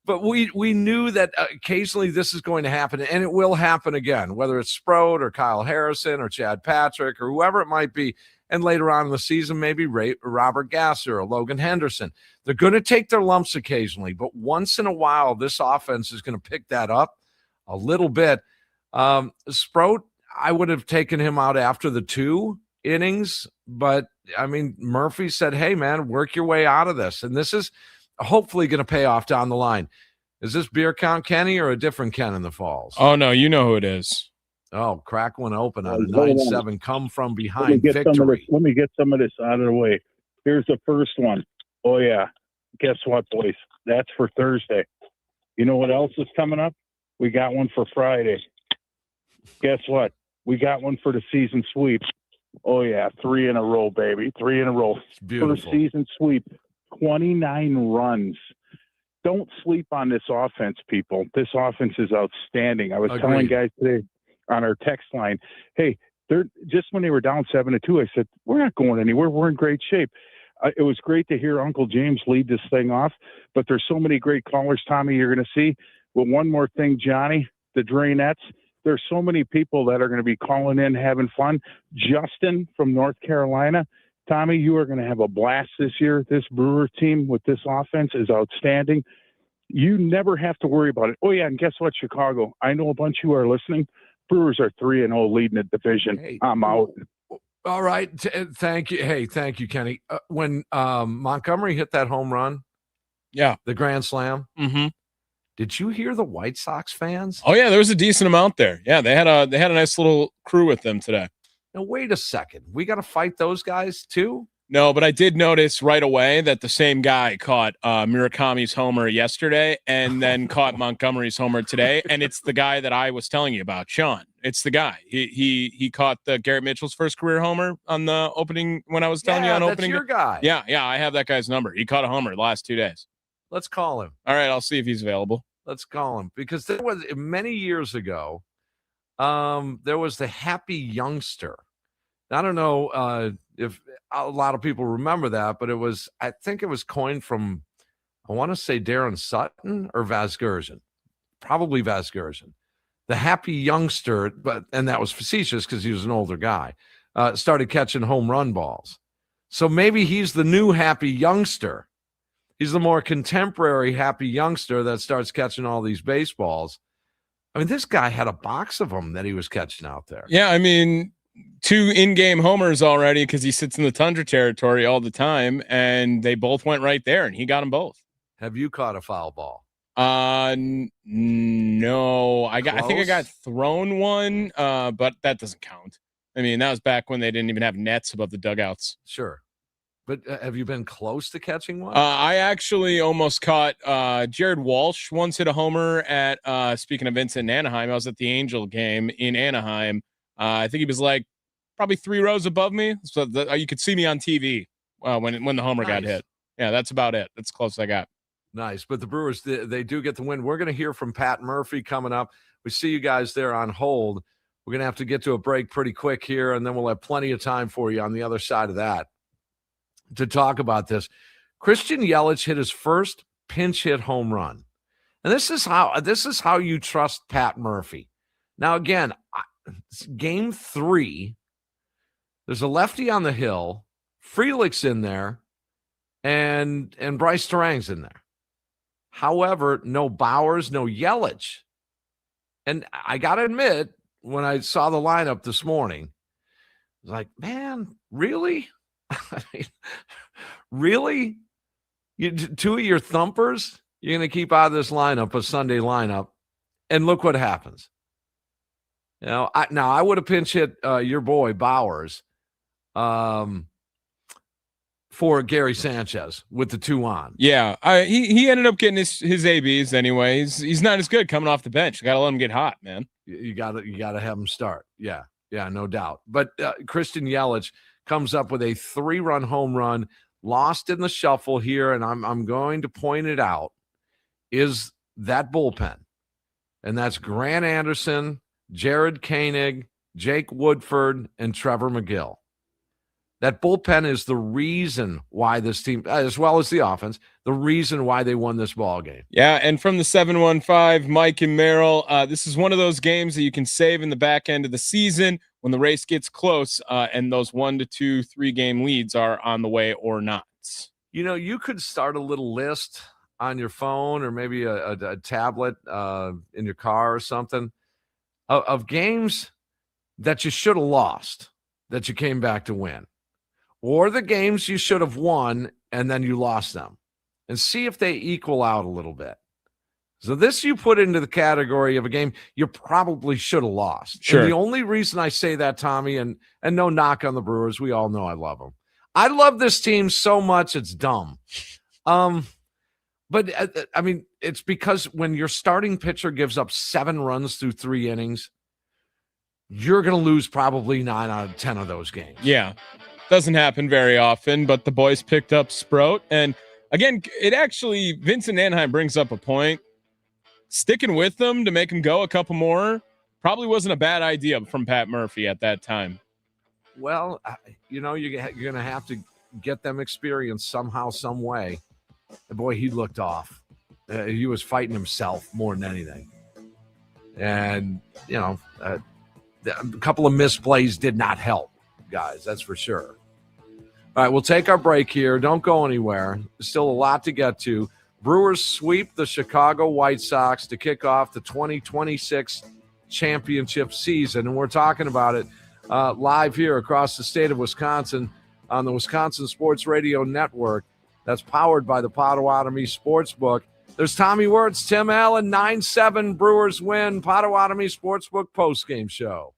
But we knew that occasionally this is going to happen, and it will happen again, whether it's Sproat or Kyle Harrison or Chad Patrick or whoever it might be. And later on in the season, maybe Robert Gasser or Logan Henderson. They're going to take their lumps occasionally, but once in a while, this offense is going to pick that up a little bit. Sproat, I would have taken him out after the 2 innings, but, Murphy said, hey, man, work your way out of this. And this is hopefully going to pay off down the line. Is this Beer Count Kenny or a different Ken in the Falls? Oh, no, you know who it is. Oh, crack one open on a 9-7 come from behind victory. Let me get some of this out of the way. Here's the first one. Oh, yeah. Guess what, boys? That's for Thursday. You know what else is coming up? We got one for Friday. Guess what? We got one for the season sweep. Oh, yeah. 3 in a row, baby. 3 in a row. It's beautiful. First season sweep. 29 runs. Don't sleep on this offense, people. This offense is outstanding. I was telling guys today on our text line, hey, they're just when they were down 7-2, I said, we're not going anywhere. We're in great shape. It was great to hear Uncle James lead this thing off, but there's so many great callers, Tommy, you're going to see. But one more thing, Johnny, the Drainettes, there's so many people that are going to be calling in, having fun. Justin from North Carolina, Tommy, you are going to have a blast this year. This Brewer team with this offense is outstanding. You never have to worry about it. Oh, yeah, and guess what, Chicago? I know a bunch of you are listening. Brewers are 3-0 leading the division. Hey, I'm out. All right. Thank you. Hey, thank you, Kenny. When Montgomery hit that home run, the grand slam, did you hear the White Sox fans? Oh, yeah, there was a decent amount there. Yeah, they had a nice little crew with them today. Now, wait a second. We got to fight those guys too? No, but I did notice right away that the same guy caught Murakami's homer yesterday and then caught Montgomery's homer today. And it's the guy that I was telling you about, Sean. It's the guy. He caught the Garrett Mitchell's first career homer on the opening when I was telling you on opening. That's your guy. Yeah, I have that guy's number. He caught a homer the last 2 days. Let's call him. All right, I'll see if he's available. Let's call him, because there was many years ago, there was the Happy Youngster. I don't know if a lot of people remember that, but I think it was coined from, I want to say Darren Sutton or Vasgersian, probably Vasgersian. The Happy Youngster, and that was facetious because he was an older guy, started catching home run balls. So maybe he's the new Happy Youngster. He's the more contemporary Happy Youngster that starts catching all these baseballs. I mean, this guy had a box of them that he was catching out there. Yeah, I mean, 2 in-game homers already because he sits in the tundra territory all the time, and they both went right there, and he got them both. Have you caught a foul ball? No. I think I got thrown one, but that doesn't count. I mean, that was back when they didn't even have nets above the dugouts. Sure. But have you been close to catching one? I actually almost caught Jared Walsh once hit a homer at, speaking of Vincent in Anaheim, I was at the Angel game in Anaheim. I think he was like probably 3 rows above me. So you could see me on TV when the homer got hit. Yeah, that's about it. That's close I got. Nice. But the Brewers, they do get the win. We're going to hear from Pat Murphy coming up. We see you guys there on hold. We're going to have to get to a break pretty quick here, and then we'll have plenty of time for you on the other side of that to talk about this. Christian Yelich hit his first pinch hit home run. And this is how you trust Pat Murphy. Now, again, game 3, there's a lefty on the hill, Frelick's in there, and Bryce Terang's in there. However, no Bowers, no Yelich. And I got to admit, when I saw the lineup this morning, I was like, man, really? I mean, really? 2 of your thumpers, you're going to keep out of this lineup, a Sunday lineup, and look what happens. You know, I would have pinch hit your boy Bowers for Gary Sanchez with the 2 on. Yeah, he ended up getting his ABs anyway. He's not as good coming off the bench. You got to let him get hot, man. You got to have him start. Yeah, no doubt. But Christian Yelich comes up with a 3-run home run, lost in the shuffle here, and I'm going to point it out, is that bullpen. And that's Grant Anderson, Jared Koenig, Jake Woodford, and Trevor McGill. That bullpen is the reason why this team, as well as the offense, the reason why they won this ball game. Yeah, and from the 715, Mike and Merrill, this is one of those games that you can save in the back end of the season when the race gets close and those 1 to 2, 3 game leads are on the way or not. You know, you could start a little list on your phone or maybe a tablet in your car or something of games that you should have lost that you came back to win, or the games you should have won and then you lost them, and see if they equal out a little bit. So this you put into the category of a game you probably should have lost. Sure. And the only reason I say that, Tommy, and no knock on the Brewers, we all know I love them. I love this team so much it's dumb. But I mean, it's because when your starting pitcher gives up 7 runs through 3 innings, you're going to lose probably 9 out of 10 of those games. Yeah. Doesn't happen very often, but the boys picked up Sprout. And again, it actually, Vincent Anaheim brings up a point. Sticking with them to make them go a couple more probably wasn't a bad idea from Pat Murphy at that time. Well, you know, you're going to have to get them experience somehow, some way. And boy, he looked off. He was fighting himself more than anything. And, you know, a couple of misplays did not help, guys. That's for sure. All right, we'll take our break here. Don't go anywhere. There's still a lot to get to. Brewers sweep the Chicago White Sox to kick off the 2026 championship season. And we're talking about it live here across the state of Wisconsin on the Wisconsin Sports Radio Network. That's powered by the Potawatomi Sportsbook. There's Tommy Wortz, Tim Allen, 9-7 Brewers win, Potawatomi Sportsbook postgame show.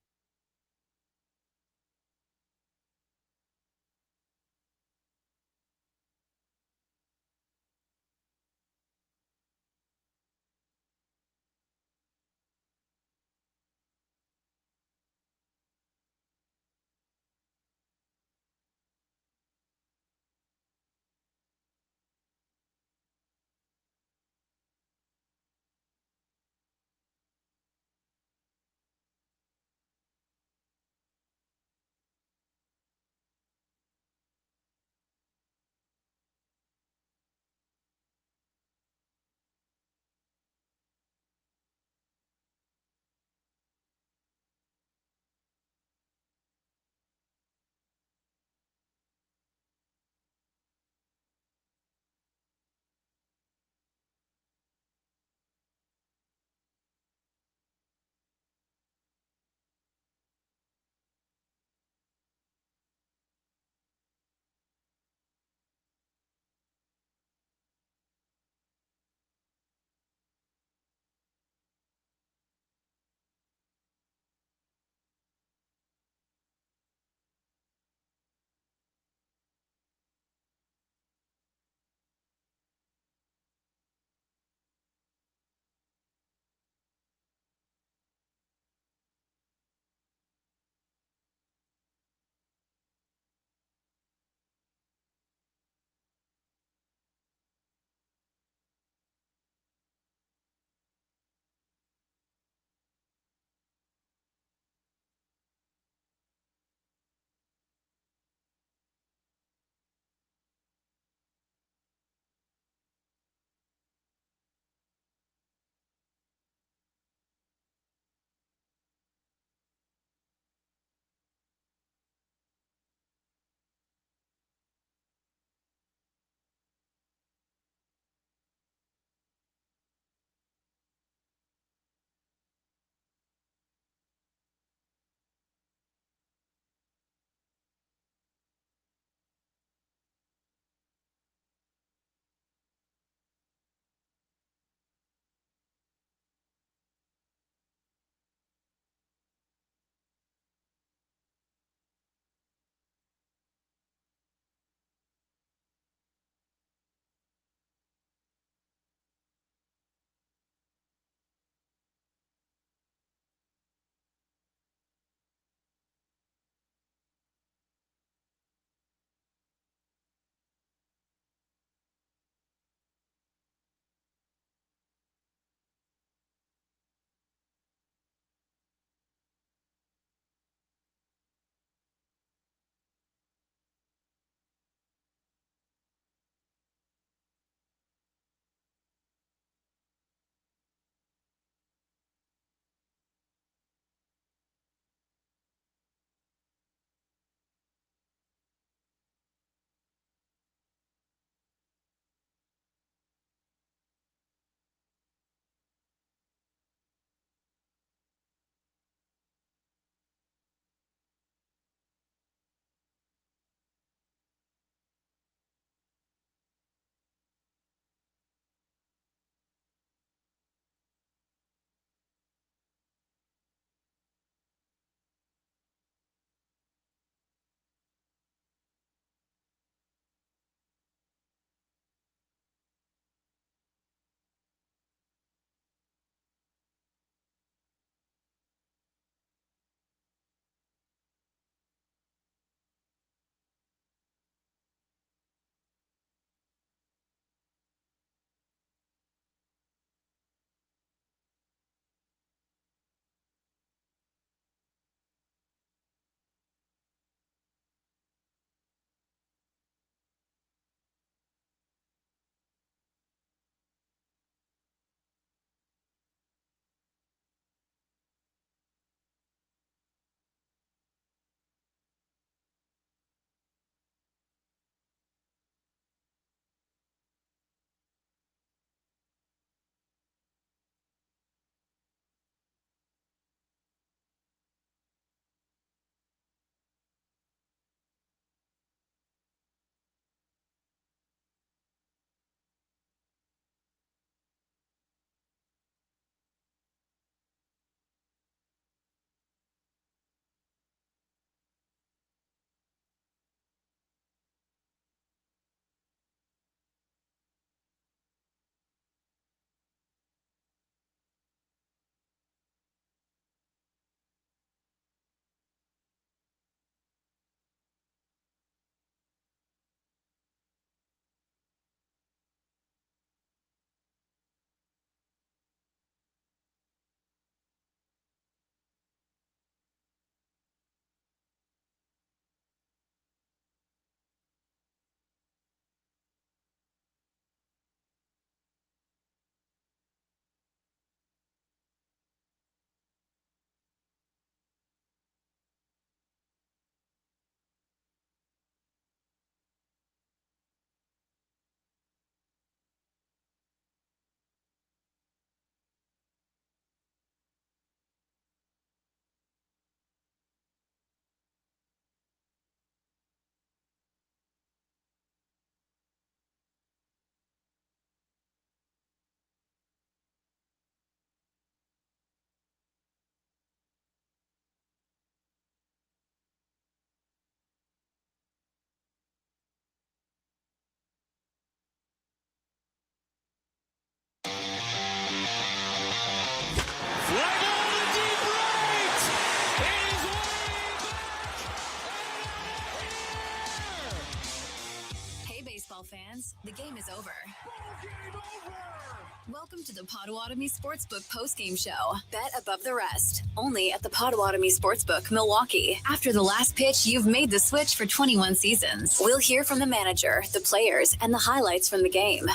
Welcome to the Potawatomi Sportsbook postgame show. Bet above the rest. Only at the Potawatomi Sportsbook, Milwaukee. After the last pitch, you've made the switch for 21 seasons. We'll hear from the manager, the players, and the highlights from the game.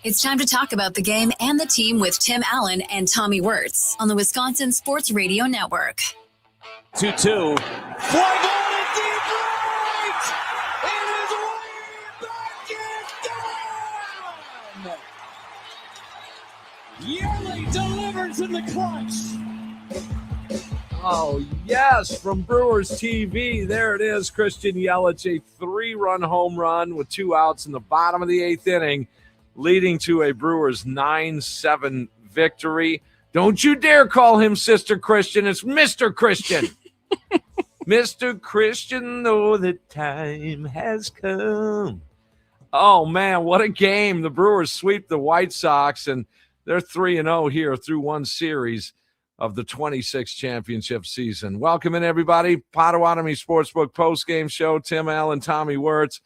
It's time to talk about the game and the team with Tim Allen and Tommy Wortz on the Wisconsin Sports Radio Network. 2-2. Fly ball to deep right! It is way back and gone! Yearly delivers in the clutch. Oh, yes, from Brewers TV. There it is, Christian Yelich, a 3-run home run with 2 outs in the bottom of the 8th inning, leading to a Brewers 9-7 victory. Don't you dare call him Sister Christian. It's Mr. Christian. Mr. Christian, though the time has come. Oh, man, what a game. The Brewers sweep the White Sox, and they're 3-0 here through one series of the 26th championship season. Welcome in, everybody. Potawatomi Sportsbook postgame show. Tim Allen, Tommy Wortz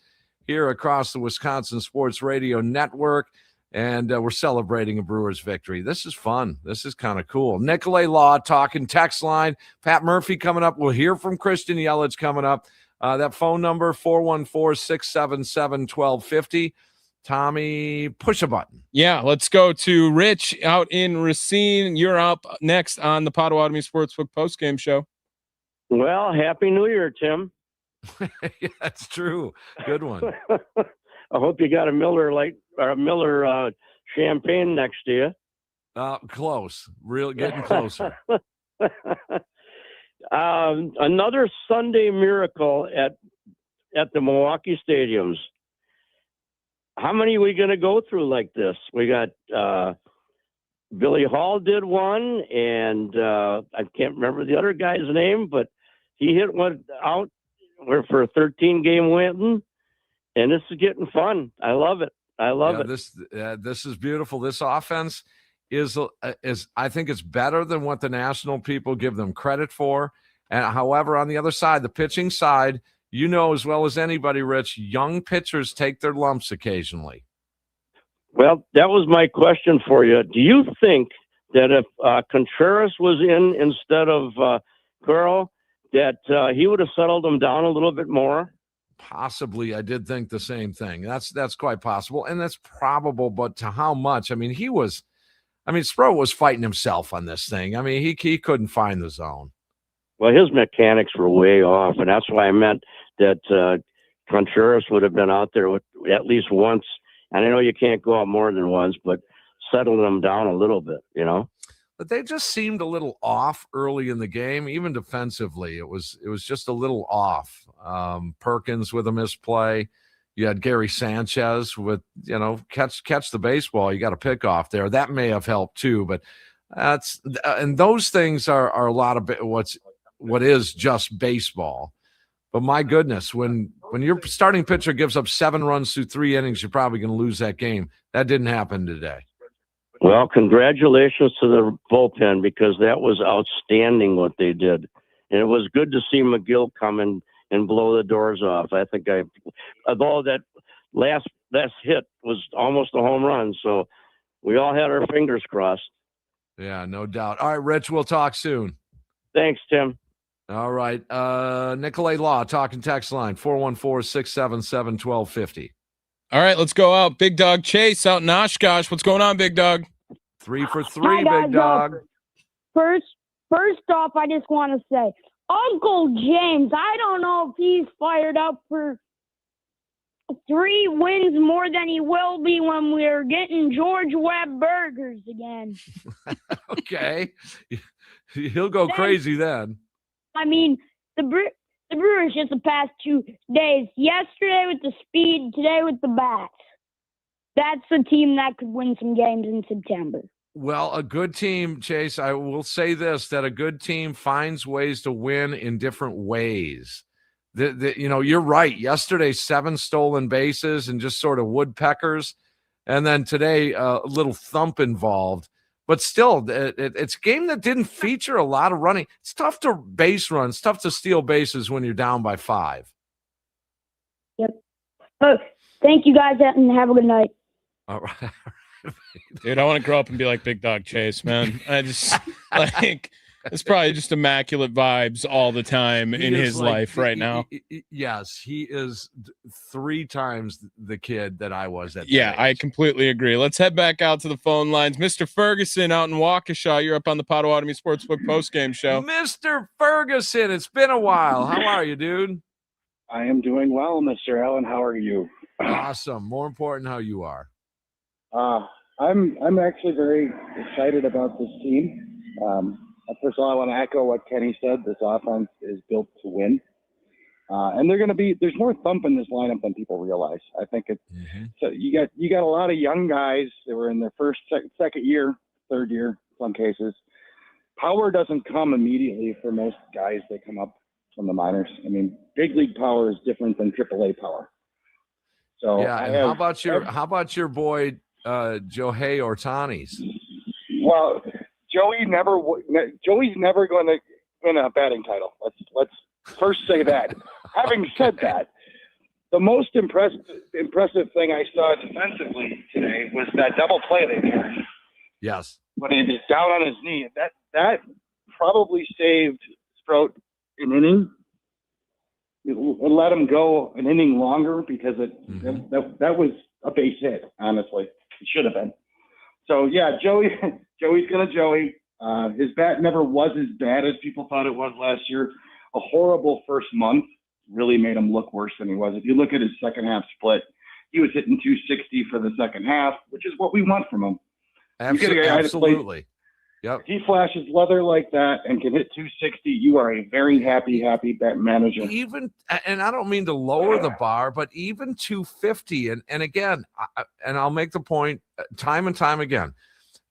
here across the Wisconsin Sports Radio Network, and we're celebrating a Brewers victory. This is fun. This is kind of cool. Nicolay Law talking text line. Pat Murphy coming up. We'll hear from Christian Yelich coming up. That phone number, 414-677-1250. Tommy, push a button. Yeah, let's go to Rich out in Racine. You're up next on the Potawatomi Sportsbook postgame show. Well, Happy New Year, Tim. Yeah, that's true. Good one. I hope you got a Miller champagne next to you. Close. Real getting closer. Another Sunday miracle at the Milwaukee stadiums. How many are we going to go through like this? We got Billy Hall did one, and I can't remember the other guy's name, but he hit one out for a 13-game win, and this is getting fun. I love it. I love it. This is beautiful. This offense is I think it's better than what the national people give them credit for. And however, on the other side, the pitching side, you know as well as anybody, Rich, young pitchers take their lumps occasionally. Well, that was my question for you. Do you think that if Contreras was in instead of Carl, that he would have settled them down a little bit more? Possibly. I did think the same thing. That's quite possible, and that's probable, but to how much? I mean, Sproat was fighting himself on this thing. I mean, he couldn't find the zone. Well, his mechanics were way off, and that's why I meant that Contreras would have been out there with at least once. And I know you can't go out more than once, but settling them down a little bit, you know. But they just seemed a little off early in the game, even defensively. It was just a little off. Perkins with a misplay. You had Gary Sanchez with, catch the baseball. You got a pick off there. That may have helped too, but and those things are a lot of what is just baseball. But my goodness, when your starting pitcher gives up 7 runs through 3 innings, you're probably going to lose that game. That didn't happen today. Well, congratulations to the bullpen, because that was outstanding what they did. And it was good to see McGill come in and blow the doors off. I think although that last hit was almost a home run, so we all had our fingers crossed. Yeah, no doubt. All right, Rich, we'll talk soon. Thanks, Tim. All right. Nicolay Law, talking text line, 414-677-1250. All right, let's go out. Big Dog Chase out in Oshkosh. What's going on, Big Dog? 3 for 3, Hi, Big Dog. First off, I just want to say, Uncle James, I don't know if he's fired up for 3 wins more than he will be when we're getting George Webb burgers again. Okay. He'll go crazy then. I mean, the Brewers just the past 2 days. Yesterday with the speed, today with the bats. That's a team that could win some games in September. Well, a good team, Chase, I will say this, that a good team finds ways to win in different ways. You're right. Yesterday, 7 stolen bases and just sort of woodpeckers. And then today, a little thump involved. But still, it's a game that didn't feature a lot of running. It's tough to base run. It's tough to steal bases when you're down by 5. Yep. Oh, thank you guys, and have a good night. All right. Dude, I want to grow up and be like Big Dog Chase, man. I just like it's probably just immaculate vibes all the time in his life right now. Yes, he is 3 times the kid that I was at. Yeah, I completely agree. Let's head back out to the phone lines. Mr. Ferguson out in Waukesha, you're up on the Potawatomi Sportsbook postgame show. Mr. Ferguson, it's been a while. How are you, dude? I am doing well, Mr. Allen. How are you? Awesome. More important, how you are. I'm actually very excited about this team. First of all, I want to echo what Kenny said. This offense is built to win. And there's more thump in this lineup than people realize. I think so you got a lot of young guys that were in their first, second year, third year, some cases. Power doesn't come immediately for most guys that come up from the minors. I mean, big league power is different than AAA power. So yeah, and how about your boy Shohei Ohtani's? Well, Joey's never going to win a batting title. Let's first say that. Having said that, the most impressive thing I saw defensively today was that double play they made. Yes. When he was down on his knee, that probably saved Sprout an inning. It let him go an inning longer because that was a base hit. Honestly, it should have been. So yeah, Joey's gonna Joey. His bat never was as bad as people thought it was last year. A horrible first month really made him look worse than he was. If you look at his second half split, he was hitting 260 for the second half, which is what we want from him. Absolutely. Yep. If he flashes leather like that and can hit 260, you are a very happy bat manager. Even, and I don't mean to lower the bar, but even 250. And again, I'll make the point time and time again,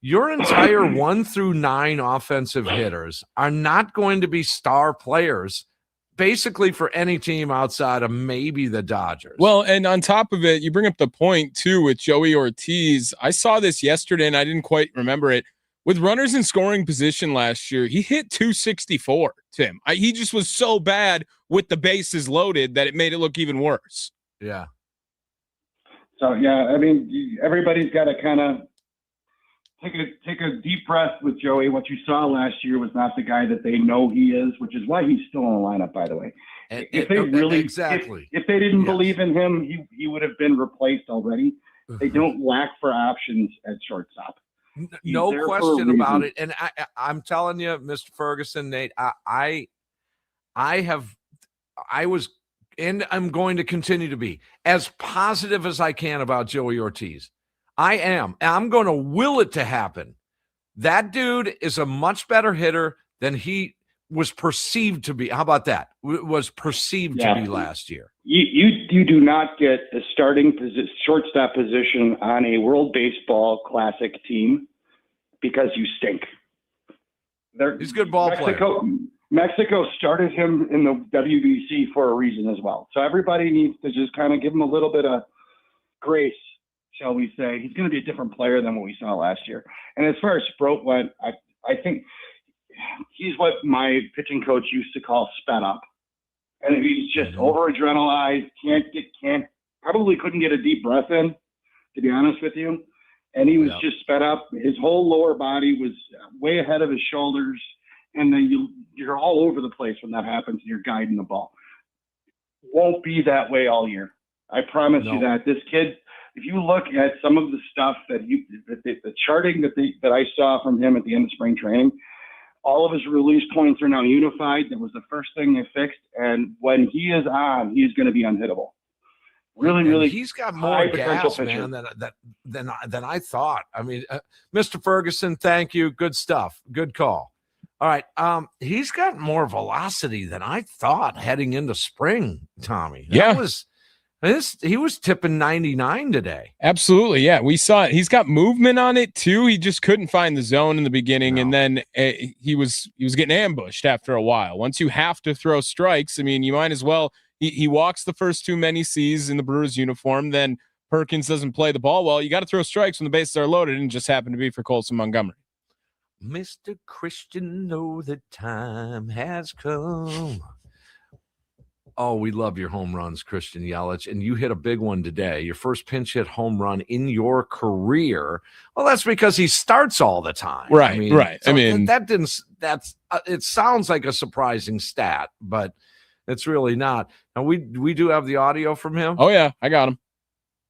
your entire 1 through 9 offensive hitters are not going to be star players basically for any team outside of maybe the Dodgers. Well, and on top of it, you bring up the point too with Joey Ortiz. I saw this yesterday and I didn't quite remember it. With runners in scoring position last year, he hit 264, Tim. He just was so bad with the bases loaded that it made it look even worse. Yeah. So, yeah, I mean, everybody's got to kind of take a deep breath with Joey. What you saw last year was not the guy that they know he is, which is why he's still in the lineup, by the way. If they didn't believe in him, he would have been replaced already. They don't lack for options at shortstop. No question about it. And I'm telling you, Mr. Ferguson, Nate, I was, and I'm going to continue to be as positive as I can about Joey Ortiz. I am. I'm going to will it to happen. That dude is a much better hitter than he was perceived to be. How about that? Was perceived to be last year. You do not get a starting shortstop position on a World Baseball Classic team because you stink. He's a good ball player. Mexico started him in the WBC for a reason as well. So everybody needs to just kind of give him a little bit of grace, shall we say. He's going to be a different player than what we saw last year. And as far as Sprout went, I think he's what my pitching coach used to call sped up. And he's just over adrenalized, probably couldn't get a deep breath in, to be honest with you. And he was just sped up. His whole lower body was way ahead of his shoulders. And then you're all over the place when that happens and you're guiding the ball. Won't be that way all year. I promise you that. This kid, if you look at some of the stuff the charting that I saw from him at the end of spring training, all of his release points are now unified. That was the first thing they fixed. And when he is on, he's going to be unhittable. Really, he's got more gas, man, than I thought. I mean, Mr. Ferguson, thank you. Good stuff. Good call. All right. He's got more velocity than I thought heading into spring, Tommy. He was tipping 99 today. Absolutely. Yeah. We saw it. He's got movement on it too. He just couldn't find the zone in the beginning. And then he was getting ambushed after a while. Once you have to throw strikes, I mean, you might as well, he walks the first too many C's in the Brewers uniform. Then Perkins doesn't play the ball well. You got to throw strikes when the bases are loaded, and it just happened to be for Colson Montgomery. Mr. Christian, know the time has come. Oh, we love your home runs, Christian Yelich. And you hit a big one today. Your first pinch hit home run in your career. Well, that's because he starts all the time. Right, right. So it sounds like a surprising stat, but it's really not. Now, we do have the audio from him. Oh, yeah, I got him.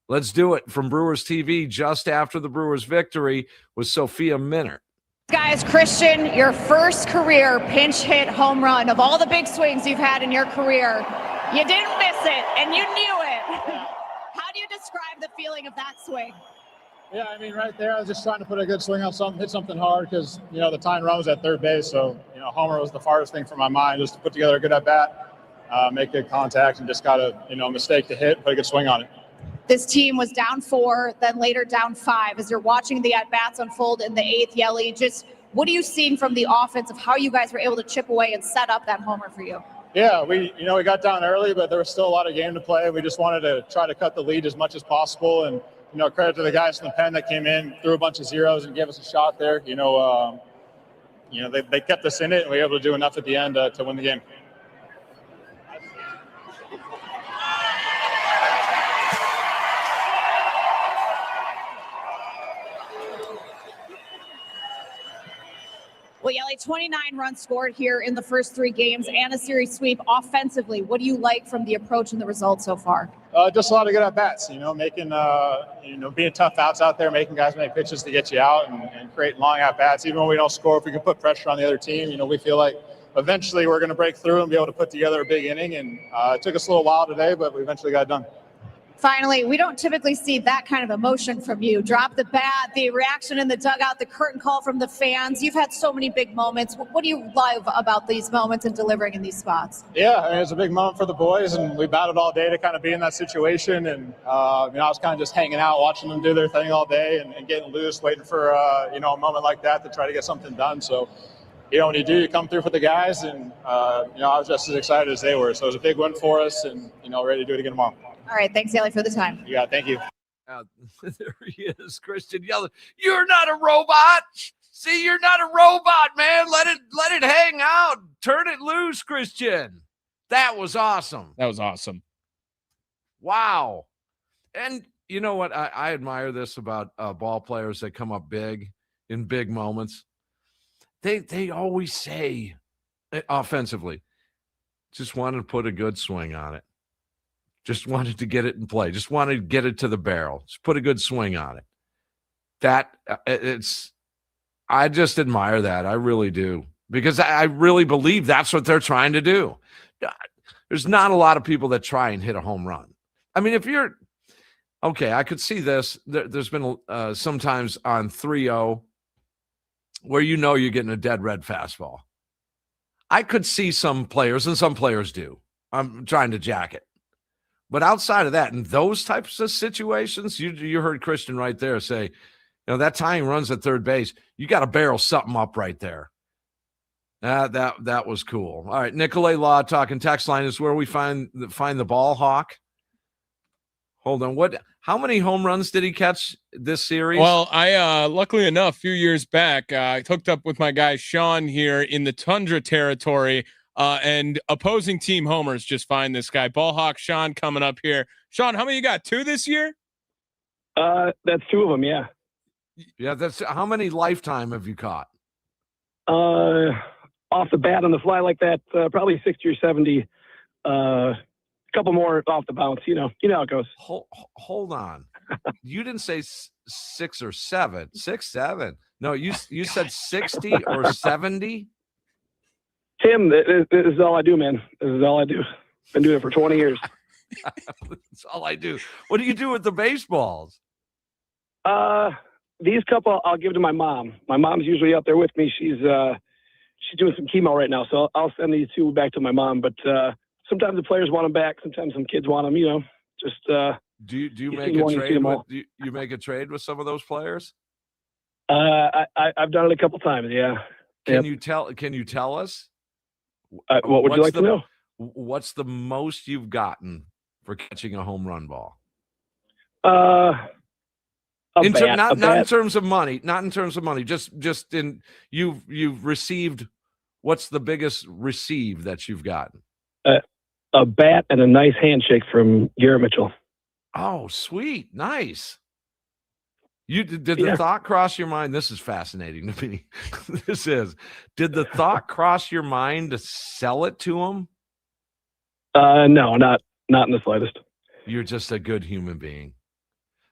Let's do it from Brewers TV just after the Brewers' victory with Sophia Minner. Guys, Christian, your first career pinch hit home run of all the big swings you've had in your career. You didn't miss it, and you knew it. How do you describe the feeling of that swing? Yeah, I mean, right there, I was just trying to put a good swing on something, hit something hard because, the tying run was at third base. So, homer was the farthest thing from my mind, just to put together a good at-bat, make good contact, and just got a mistake to hit, put a good swing on it. This team was down 4, then later down 5. As you're watching the at-bats unfold in the 8th, Yelly, just what are you seeing from the offense of how you guys were able to chip away and set up that homer for you? Yeah, we got down early, but there was still a lot of game to play. We just wanted to try to cut the lead as much as possible. And, credit to the guys from the pen that came in, threw a bunch of zeros and gave us a shot there. They kept us in it, and we were able to do enough at the end to win the game. Well, Yelly, 29 runs scored here in the first 3 games and a series sweep. Offensively, what do you like from the approach and the results so far? Just a lot of good at-bats, making, being tough outs out there, making guys make pitches to get you out and creating long at-bats. Even when we don't score, if we can put pressure on the other team, we feel like eventually we're going to break through and be able to put together a big inning. And it took us a little while today, but we eventually got it done. Finally, we don't typically see that kind of emotion from you. Drop the bat, the reaction in the dugout, the curtain call from the fans. You've had so many big moments. What do you love about these moments and delivering in these spots? Yeah, it's a big moment for the boys, and we battled all day to kind of be in that situation. And, I was kind of just hanging out, watching them do their thing all day and getting loose, waiting for, a moment like that to try to get something done. So, when you do, you come through for the guys. And, I was just as excited as they were. So it was a big win for us and, ready to do it again tomorrow. All right. Thanks, Yelly, for the time. Yeah, thank you. There he is, Christian Yelich. You're not a robot. See, you're not a robot, man. Let it hang out. Turn it loose, Christian. That was awesome. That was awesome. Wow. And you know what? I admire this about ball players that come up big in big moments. They always say offensively, just wanted to put a good swing on it. Just wanted to get it in play. Just wanted to get it to the barrel. Just put a good swing on it. I just admire that. I really do. Because I really believe that's what they're trying to do. There's not a lot of people that try and hit a home run. I mean, if you're okay, I could see this. There's been sometimes on 3-0 where you're getting a dead red fastball. I could see some players, and some players do. I'm trying to jack it. But outside of that, in those types of situations, you heard Christian right there say, that tying runs at third base, you got to barrel something up right there. That was cool. All right, Nicolay Law talking text line is where we find the ball hawk. Hold on, how many home runs did he catch this series? Well, I luckily enough, a few years back, I hooked up with my guy Sean here in the Tundra territory. And opposing team homers just find this guy. Ballhawk Sean coming up here. Sean, how many you got? 2 this year? That's 2 of them, yeah. Yeah, that's how many lifetime have you caught? Off the bat on the fly like that, probably 60 or 70. A couple more off the bounce, you know how it goes. Hold on. You didn't say 6 or 7. 6, 7. No, you said 60 or 70? Tim, this is all I do, man. This is all I do. Been doing it for 20 years. That's all I do. What do you do with the baseballs? These couple I'll give to my mom. My mom's usually up there with me. She's doing some chemo right now, so I'll send these 2 back to my mom. But sometimes the players want them back. Sometimes some kids want them. Just do you make a trade? You make a trade with some of those players? I've done it a couple times. Yeah. Can you tell us? What would you like to know? What's the most you've gotten for catching a home run ball? Not in terms of money. Not in terms of money. Just in you've received. What's the biggest receive that you've gotten? a bat and a nice handshake from Garrett Mitchell. Oh, sweet. Nice. Did the thought cross your mind? This is fascinating to me. Did the thought cross your mind to sell it to him? No, not in the slightest. You're just a good human being.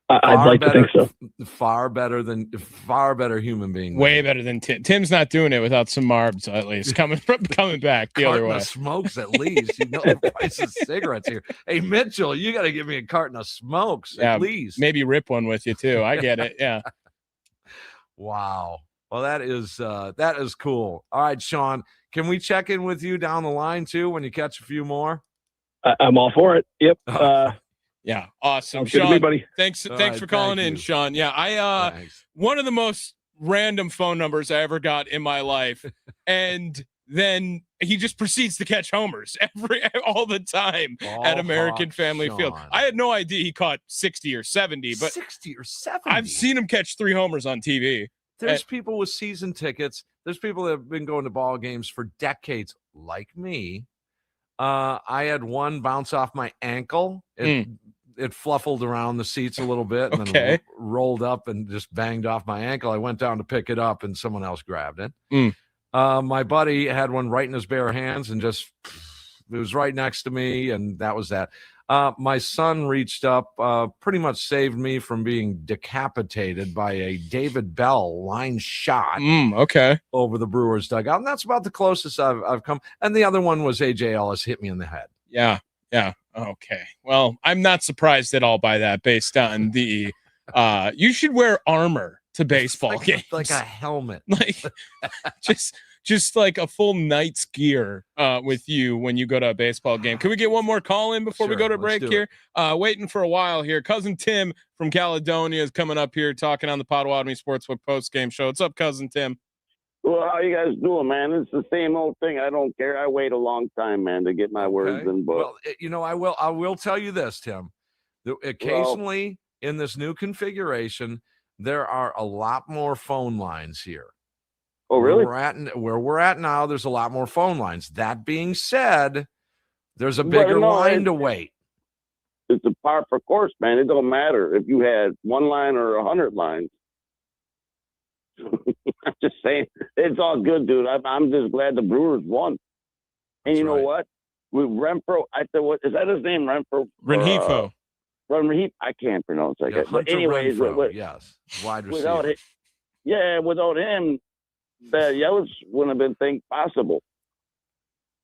I'd like to think so. Far better human being. Way better than Tim. Tim's not doing it without some marbs, at least coming back the other way. Of smokes, at least. You know the price of cigarettes here. Hey, Mitchell, you got to give me a carton of smokes, at least. Maybe rip one with you too. I get it. Yeah. Wow. Well, that is cool. All right, Sean, can we check in with you down the line too when you catch a few more? I'm all for it. Yep. Yeah, awesome, Sean. Thanks for calling in, Sean. Yeah, one of the most random phone numbers I ever got in my life, and then he just proceeds to catch homers all the time at American Family Field. I had no idea he caught 60 or 70, but 60 or 70. I've seen him catch 3 homers on TV. There's people with season tickets. There's people that have been going to ball games for decades, like me. I had one bounce off my ankle. It fluffled around the seats a little bit and then rolled up and just banged off my ankle. I went down to pick it up and someone else grabbed it. My buddy had one right in his bare hands and it was right next to me, and that was that. My son reached up, pretty much saved me from being decapitated by a David Bell line shot over the Brewers dugout. And that's about the closest I've come. And the other one was A.J. Ellis hit me in the head. Yeah. Okay. Well, I'm not surprised at all by that based on the you should wear armor to baseball games. Like a helmet. Like just like a full night's gear with you when you go to a baseball game. Can we get one more call in before we go to break here? Waiting for a while here. Cousin Tim from Caledonia is coming up here talking on the Potawatomi Sportsbook Postgame show. What's up, Cousin Tim? Well, how you guys doing, man? It's the same old thing. I don't care. I wait a long time, man, to get my words in. But well, I will tell you this, Tim. Occasionally in this new configuration, there are a lot more phone lines here. Oh, really? Where we're at now, there's a lot more phone lines. That being said, there's a bigger line to wait. It's a par for course, man. It don't matter if you had one line or 100 lines. I'm just saying, it's all good, dude. I'm just glad the Brewers won. And you know what? With Renfro, I said, what is that his name? Renfro? Renhefo. Renhefo. I can't pronounce that. But anyways, yes, wide receiver. Without him, that Yelich wouldn't have been possible.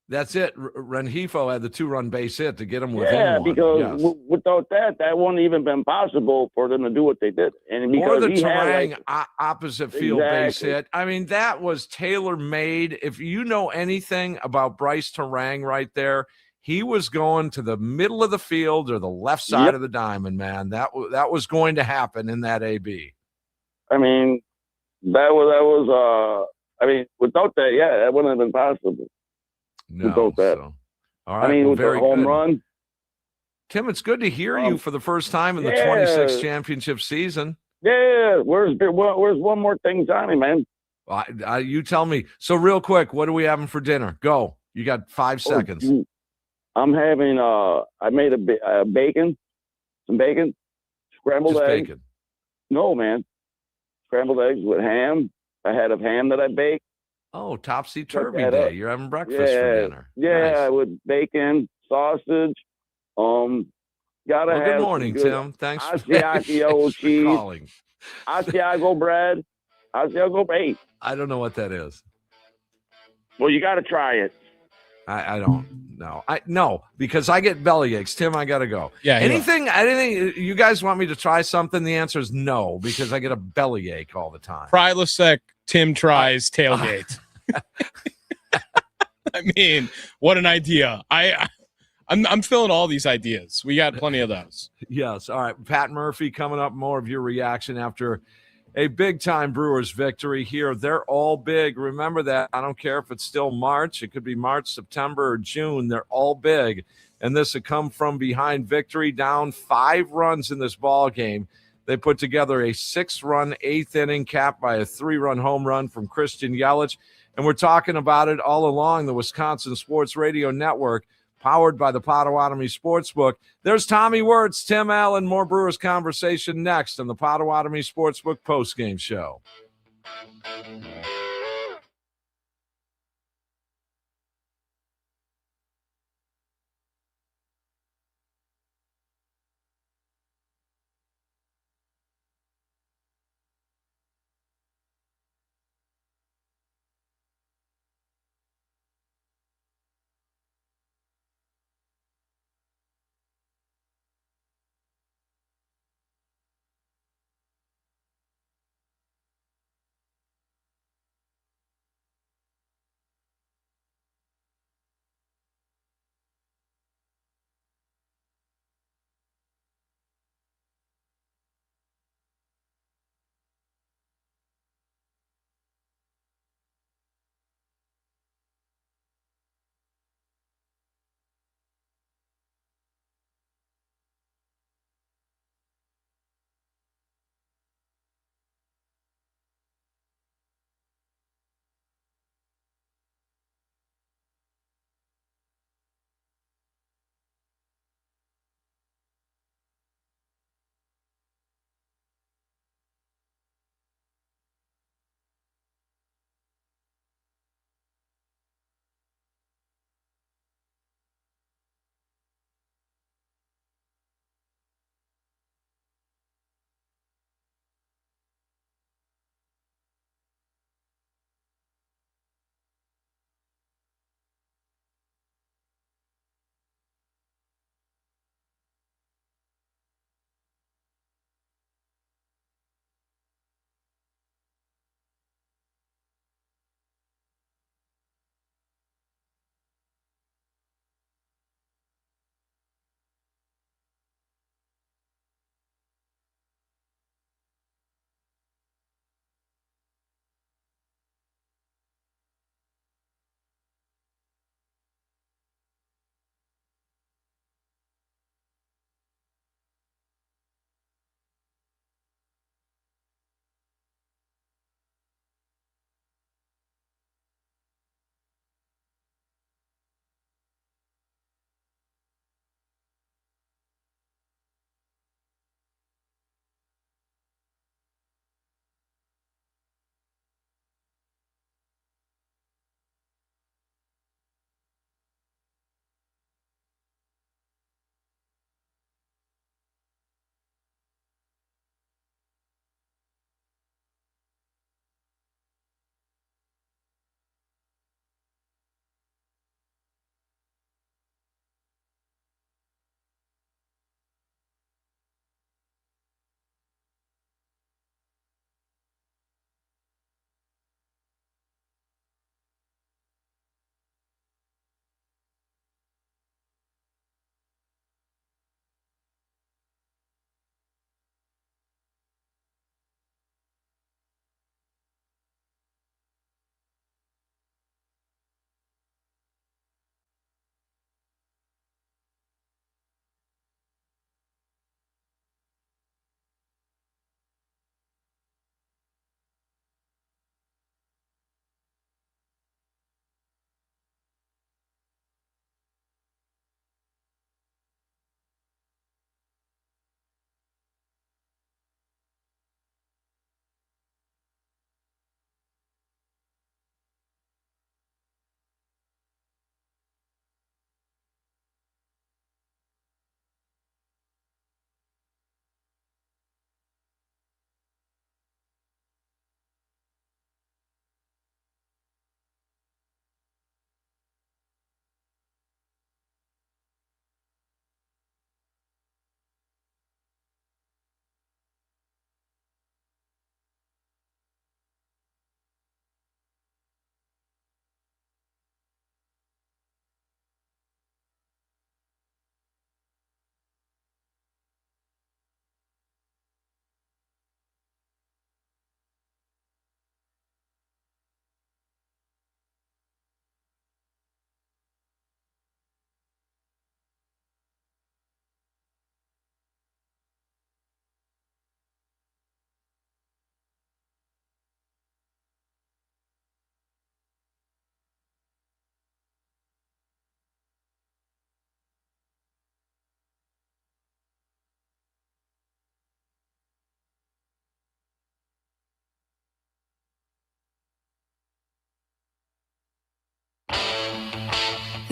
That's it. Renhefo had the 2-run base hit to get him within one. Because without that wouldn't even been possible for them to do what they did. And because or the Terang opposite field base hit. I mean, that was tailor-made. If you know anything about Bryce Terang right there, he was going to the middle of the field or the left side of the diamond, man. That was going to happen in that AB. I mean, that was without that, that wouldn't have been possible. No, without that. So, all right. I mean, with the home run. Tim, it's good to hear you for the first time in the 26th championship season. Yeah, where's one more thing, Johnny, man? You tell me. So real quick, what are we having for dinner? Go. You got 5 seconds. I'm having I made a bacon, some bacon, scrambled eggs. Bacon. No, man. Scrambled eggs with ham. I had a ham that I baked. Oh, topsy-turvy day. You're having breakfast for dinner. Yeah, nice. With bacon, sausage. Gotta have good morning, Tim. Thanks for cheese. Calling. Asiago bread. Asiago bake. I don't know what that is. Well, you got to try it. I don't know. No, because I get belly aches. Tim, I got to go. Yeah. Anything you guys want me to try something? The answer is no, because I get a belly ache all the time. Prilosec, Tim tries tailgate. I mean, what an idea. I'm filling all these ideas. We got plenty of those. Yes. All right. Pat Murphy coming up. More of your reaction after a big-time Brewers victory here. They're all big. Remember that. I don't care if it's still March. It could be March, September, or June. They're all big. And this had come from behind victory, down 5 runs in this ball game. They put together a 6-run 8th inning capped by a 3-run home run from Christian Yelich. And we're talking about it all along the Wisconsin Sports Radio Network. powered by the Potawatomi Sportsbook. There's Tommy Wortz, Tim Allen, more Brewers conversation next on the Potawatomi Sportsbook postgame show.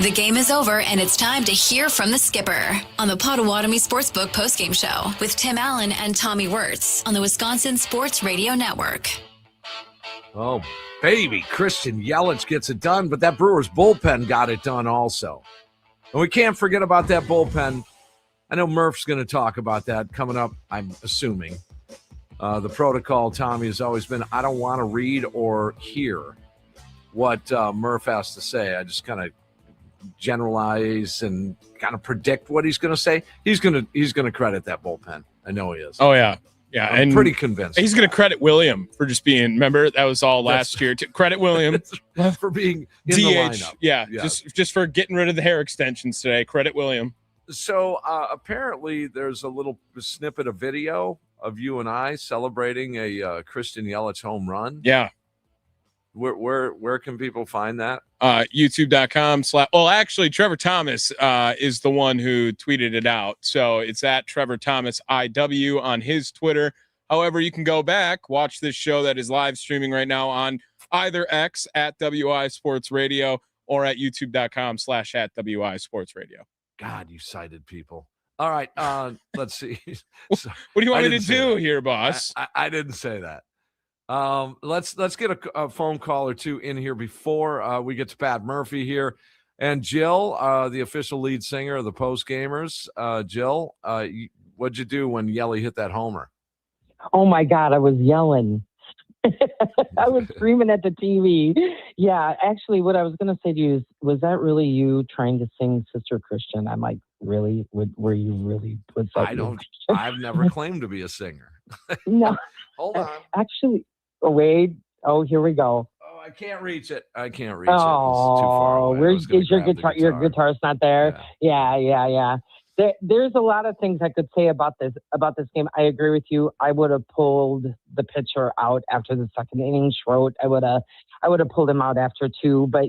The game is over, and it's time to hear from the skipper on the Potawatomi Sportsbook postgame show with Tim Allen and Tommy Wortz on the Wisconsin Sports Radio Network. Oh, baby, Christian Yelich gets it done, but that Brewers bullpen got it done also. And we can't forget about that bullpen. I know Murph's going to talk about that coming up, I'm assuming. The protocol, Tommy, has always been, I don't want to read or hear what Murph has to say. I just kind of generalize and kind of predict what he's going to say. He's going to credit that bullpen. I know he is. Oh, yeah. Yeah, I'm and pretty convinced. He's going to credit William for just being, remember, that was all last year. To credit William for being in DH. the lineup. Yeah, just for getting rid of the hair extensions today. Credit William. So apparently there's a little snippet of video of you and I celebrating a Christian Yelich home run. Yeah. Where can people find that? YouTube.com/ well, actually, Trevor Thomas is the one who tweeted it out. So it's at Trevor Thomas IW on his Twitter. However, you can go back, watch this show that is live streaming right now on either X at WI Sports Radio or at youtube.com/ at WI Sports Radio. God, you cited people. All right. Let's see. What do you want me to do here, boss? I didn't say that. Let's get a phone call or two in here before we get to Pat Murphy here. And Jill, the official lead singer of the Postgamers. Jill, what'd you do when Yelly hit that homer? Oh, my God, I was yelling. I was screaming at the TV. Yeah, actually, what I was going to say to you is, was that really you trying to sing Sister Christian? I'm like, really? Were you really? I've never claimed to be a singer. No. Hold on. Actually, wait. Oh, here we go. Oh, I can't reach it. Oh, It's too far away. Where's your guitar? Your guitar's not there. Yeah. There's a lot of things I could say about this game. I agree with you. I would have pulled the pitcher out after the second inning. Schroet, I would have pulled him out after 2. But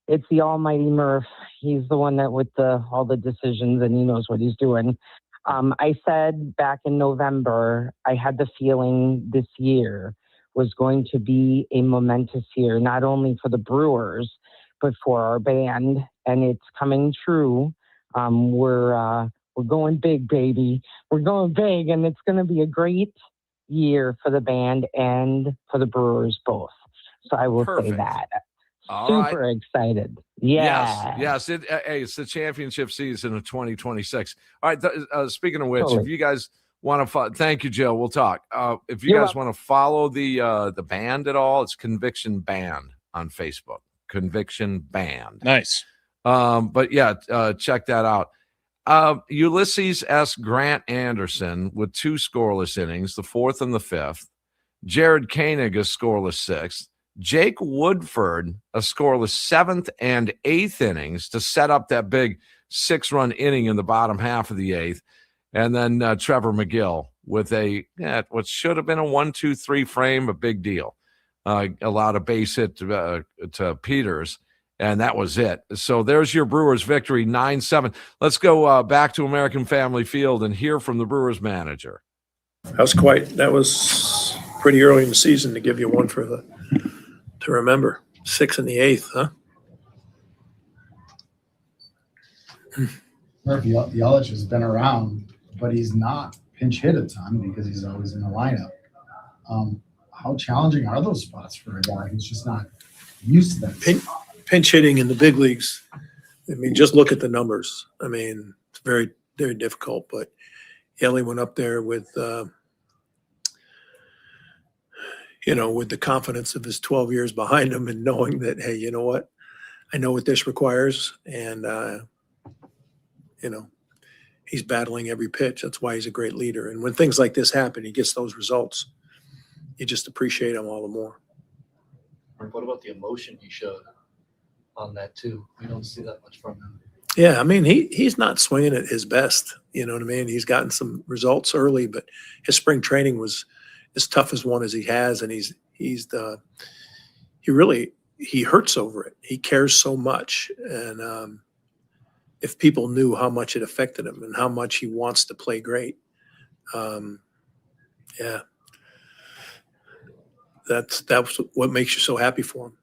it's the almighty Murph. He's the one that with all the decisions, and he knows what he's doing. I said back in November, I had the feeling this year was going to be a momentous year, not only for the Brewers, but for our band. And it's coming true. We're going big, baby. We're going big, and it's going to be a great year for the band and for the Brewers both. So I will say that. Super excited. Yeah. Yes. It's the championship season of 2026. All right. Speaking of which, if you guys want to thank you, Joe. We'll talk. If you guys want to follow the band at all, it's Conviction Band on Facebook. Conviction Band. Nice. But yeah, check that out. Ulysses S. Grant Anderson with 2 scoreless innings, the 4th and the 5th. Jared Koenig, a scoreless 6th. Jake Woodford, a scoreless 7th and 8th innings to set up that big 6-run inning in the bottom half of the 8th. And then Trevor McGill with what should have been a 1-2-3 frame, a big deal. Allowed a base hit to Peters, and that was it. So there's your Brewers victory, 9-7. Let's go back to American Family Field and hear from the Brewers manager. That was pretty early in the season to give you one to remember. 6 in the 8th, huh? Murphy, Yelich has been around, but he's not pinch hit a ton because he's always in the lineup. How challenging are those spots for a guy who's just not used to that? Pinch hitting in the big leagues, I mean, just look at the numbers. I mean, it's very, very difficult, but Yelly went up there with with the confidence of his 12 years behind him and knowing that, hey, you know what? I know what this requires. And, he's battling every pitch. That's why he's a great leader. And when things like this happen, he gets those results. You just appreciate him all the more. What about the emotion he showed on that too? We don't see that much from him. Yeah, I mean, he's not swinging at his best. You know what I mean? He's gotten some results early, but his spring training was as tough as one as he has, and he hurts over it. He cares so much, and if people knew how much it affected him and how much he wants to play great, that's what makes you so happy for him.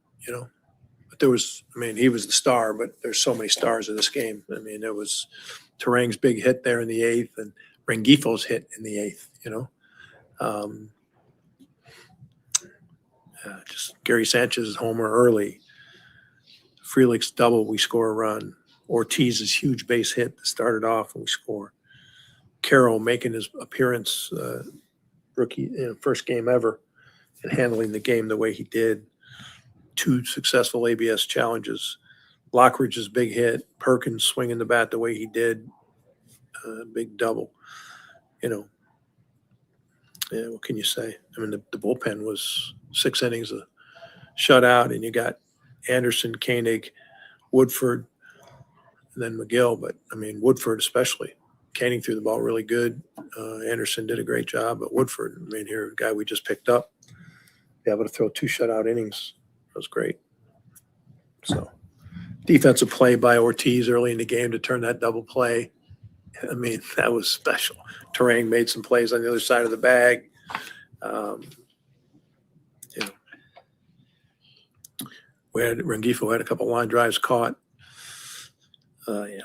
A But there was, I mean, he was the star, but there's so many stars in this game. I mean, there was Terang's big hit there in the 8th and Rengifo's hit in the 8th, you know. Just Gary Sanchez's homer early. Frelick's double, we score a run. Ortiz's huge base hit that started off and we score. Carroll making his appearance, rookie, first game ever, and handling the game the way he did. 2 successful ABS challenges. Lockridge's big hit. Perkins swinging the bat the way he did. Big double. You know, yeah, what can you say? I mean, the bullpen was 6 innings of shutout, and you got Anderson, Koenig, Woodford, and then McGill. But, I mean, Woodford especially. Koenig threw the ball really good. Anderson did a great job, but Woodford, I mean, here, a guy we just picked up, be able to throw 2 shutout innings. That was great. So, defensive play by Ortiz early in the game to turn that double play. I mean, that was special. Terang made some plays on the other side of the bag. You know, Rengifo had a couple line drives caught. Yeah.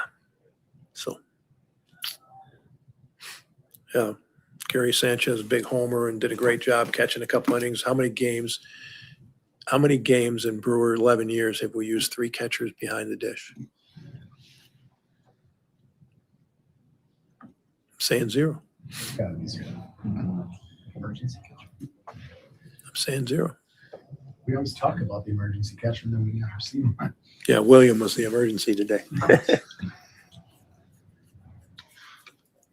So, yeah, Gary Sanchez, big homer, and did a great job catching a couple innings. How many games in Brewer 11 years have we used 3 catchers behind the dish? Saying 0. It's got to be 0. Emergency catcher. I'm saying 0. We always talk about the emergency catcher, and then we never see one. Yeah, William was the emergency today.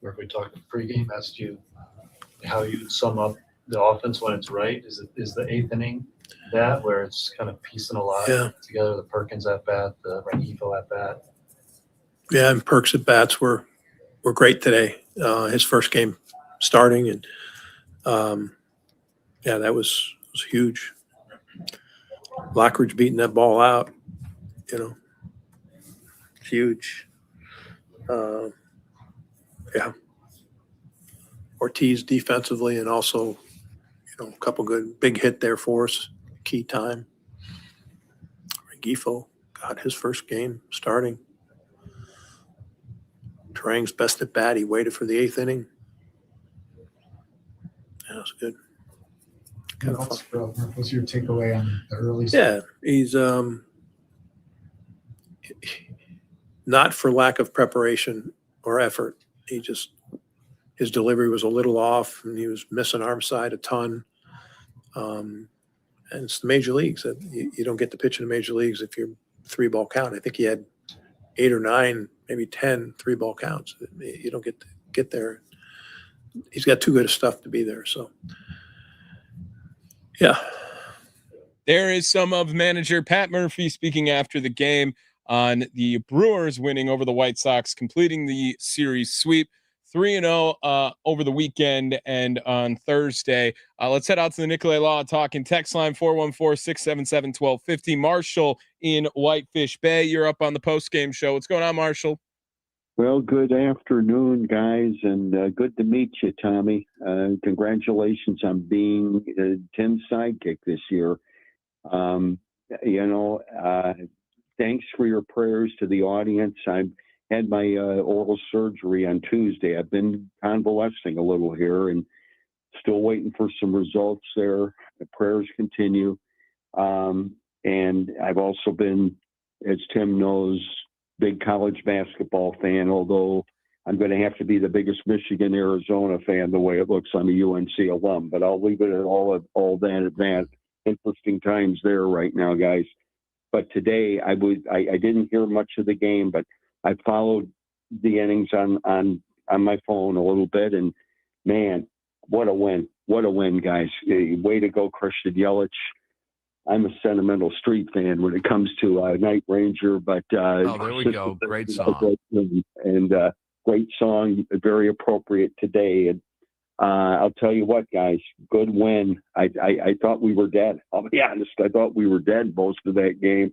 Or if we talked pregame, asked you how you sum up the offense when it's right. Is the 8th inning that where it's kind of piecing a lot together? The Perkins at bat, the Rengifo at bat. Yeah, and Perk's at bats were great today. His first game starting, and yeah, that was huge. Lockridge beating that ball out, you know, huge. Yeah, Ortiz defensively, and also, you know, a couple good big hit there for us. Key time. Rengifo got his first game starting. Terang's best at bat. He waited for the 8th inning. Yeah, that was good. Kind of fun. What's your takeaway on the early stuff? Yeah, he's not for lack of preparation or effort. His delivery was a little off, and he was missing arm side a ton. And it's the major leagues. You don't get to pitch in the major leagues if you're 3-ball count. I think he had 8 or 9, maybe 10 3-ball counts. You don't get there. He's got too good of stuff to be there. So, yeah. There is some of manager Pat Murphy speaking after the game on the Brewers winning over the White Sox, completing the series sweep. 3-0 over the weekend and on Thursday. Let's head out to the Nicolay Law Talking text line 414-677-1250. Marshall in Whitefish Bay. You're up on the postgame show. What's going on, Marshall? Well, good afternoon, guys, and good to meet you, Tommy. Congratulations on being Tim's sidekick this year. Thanks for your prayers to the audience. I've had my oral surgery on Tuesday. I've been convalescing a little here and still waiting for some results there. The prayers continue. And I've also been, as Tim knows, big college basketball fan, although I'm going to have to be the biggest Michigan-Arizona fan the way it looks. I'm a UNC alum, but I'll leave it at all that at that. Interesting times there right now, guys. But today I didn't hear much of the game, but I followed the innings on my phone a little bit, and man, what a win. What a win, guys. Way to go, Christian Yelich. I'm a sentimental Street fan when it comes to Night Ranger, but there we go. Great song. And great song, very appropriate today. And I'll tell you what, guys, good win. I thought we were dead. I'll be honest. I thought we were dead most of that game,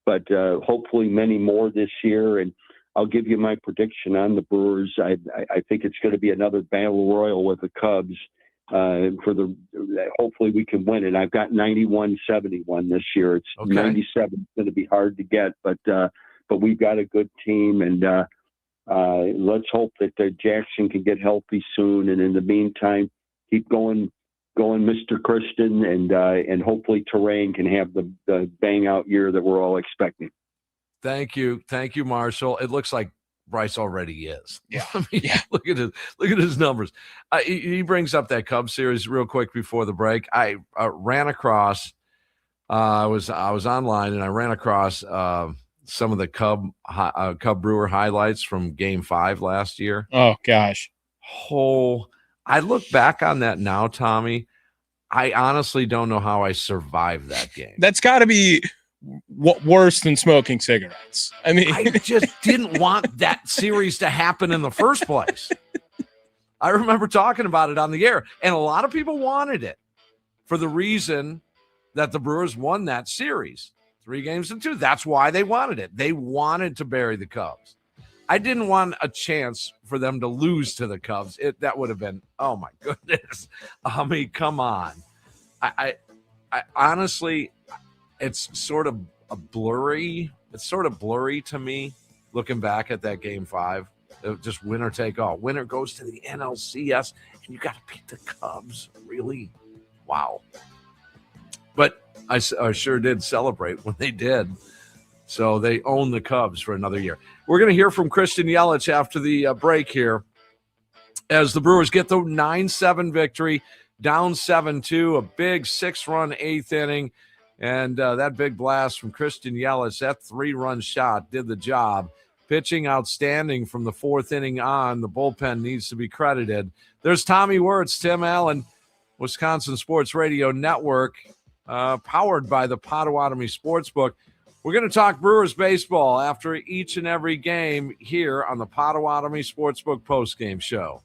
but hopefully many more this year. And I'll give you my prediction on the Brewers. I think it's going to be another battle royal with the Cubs. hopefully we can win it. I've got 91-71 this year. It's 97 going to be hard to get, but we've got a good team, and let's hope that Jackson can get healthy soon. And in the meantime, keep going, Mr. Kristen, and hopefully Terrain can have the bang out year that we're all expecting. Thank you, Marshall. It looks like Bryce already is. Yeah. I mean, look at his numbers. He brings up that Cubs series real quick before the break. I ran across. I was online and I ran across some of the Cub Brewer highlights from Game 5 last year. Oh gosh. I look back on that now, Tommy. I honestly don't know how I survived that game. That's got to be worse than smoking cigarettes. I mean, I just didn't want that series to happen in the first place. I remember talking about it on the air, and a lot of people wanted it for the reason that the Brewers won that series 3-2. That's why they wanted it. They wanted to bury the Cubs. I didn't want a chance for them to lose to the Cubs. That would have been, oh my goodness. I mean, come on. I honestly, it's sort of blurry. It's sort of blurry to me looking back at that Game 5. Just winner take all. Winner goes to the NLCS, and you got to beat the Cubs. Really? Wow. But I sure did celebrate when they did. So they own the Cubs for another year. We're going to hear from Christian Yelich after the break here as the Brewers get the 9-7 victory, down 7-2, a big 6-run 8th inning. And that big blast from Christian Yelich, that 3-run shot did the job. Pitching outstanding from the 4th inning on. The bullpen needs to be credited. There's Tommy Wortz, Tim Allen, Wisconsin Sports Radio Network, powered by the Potawatomi Sportsbook. We're going to talk Brewers baseball after each and every game here on the Potawatomi Sportsbook postgame show.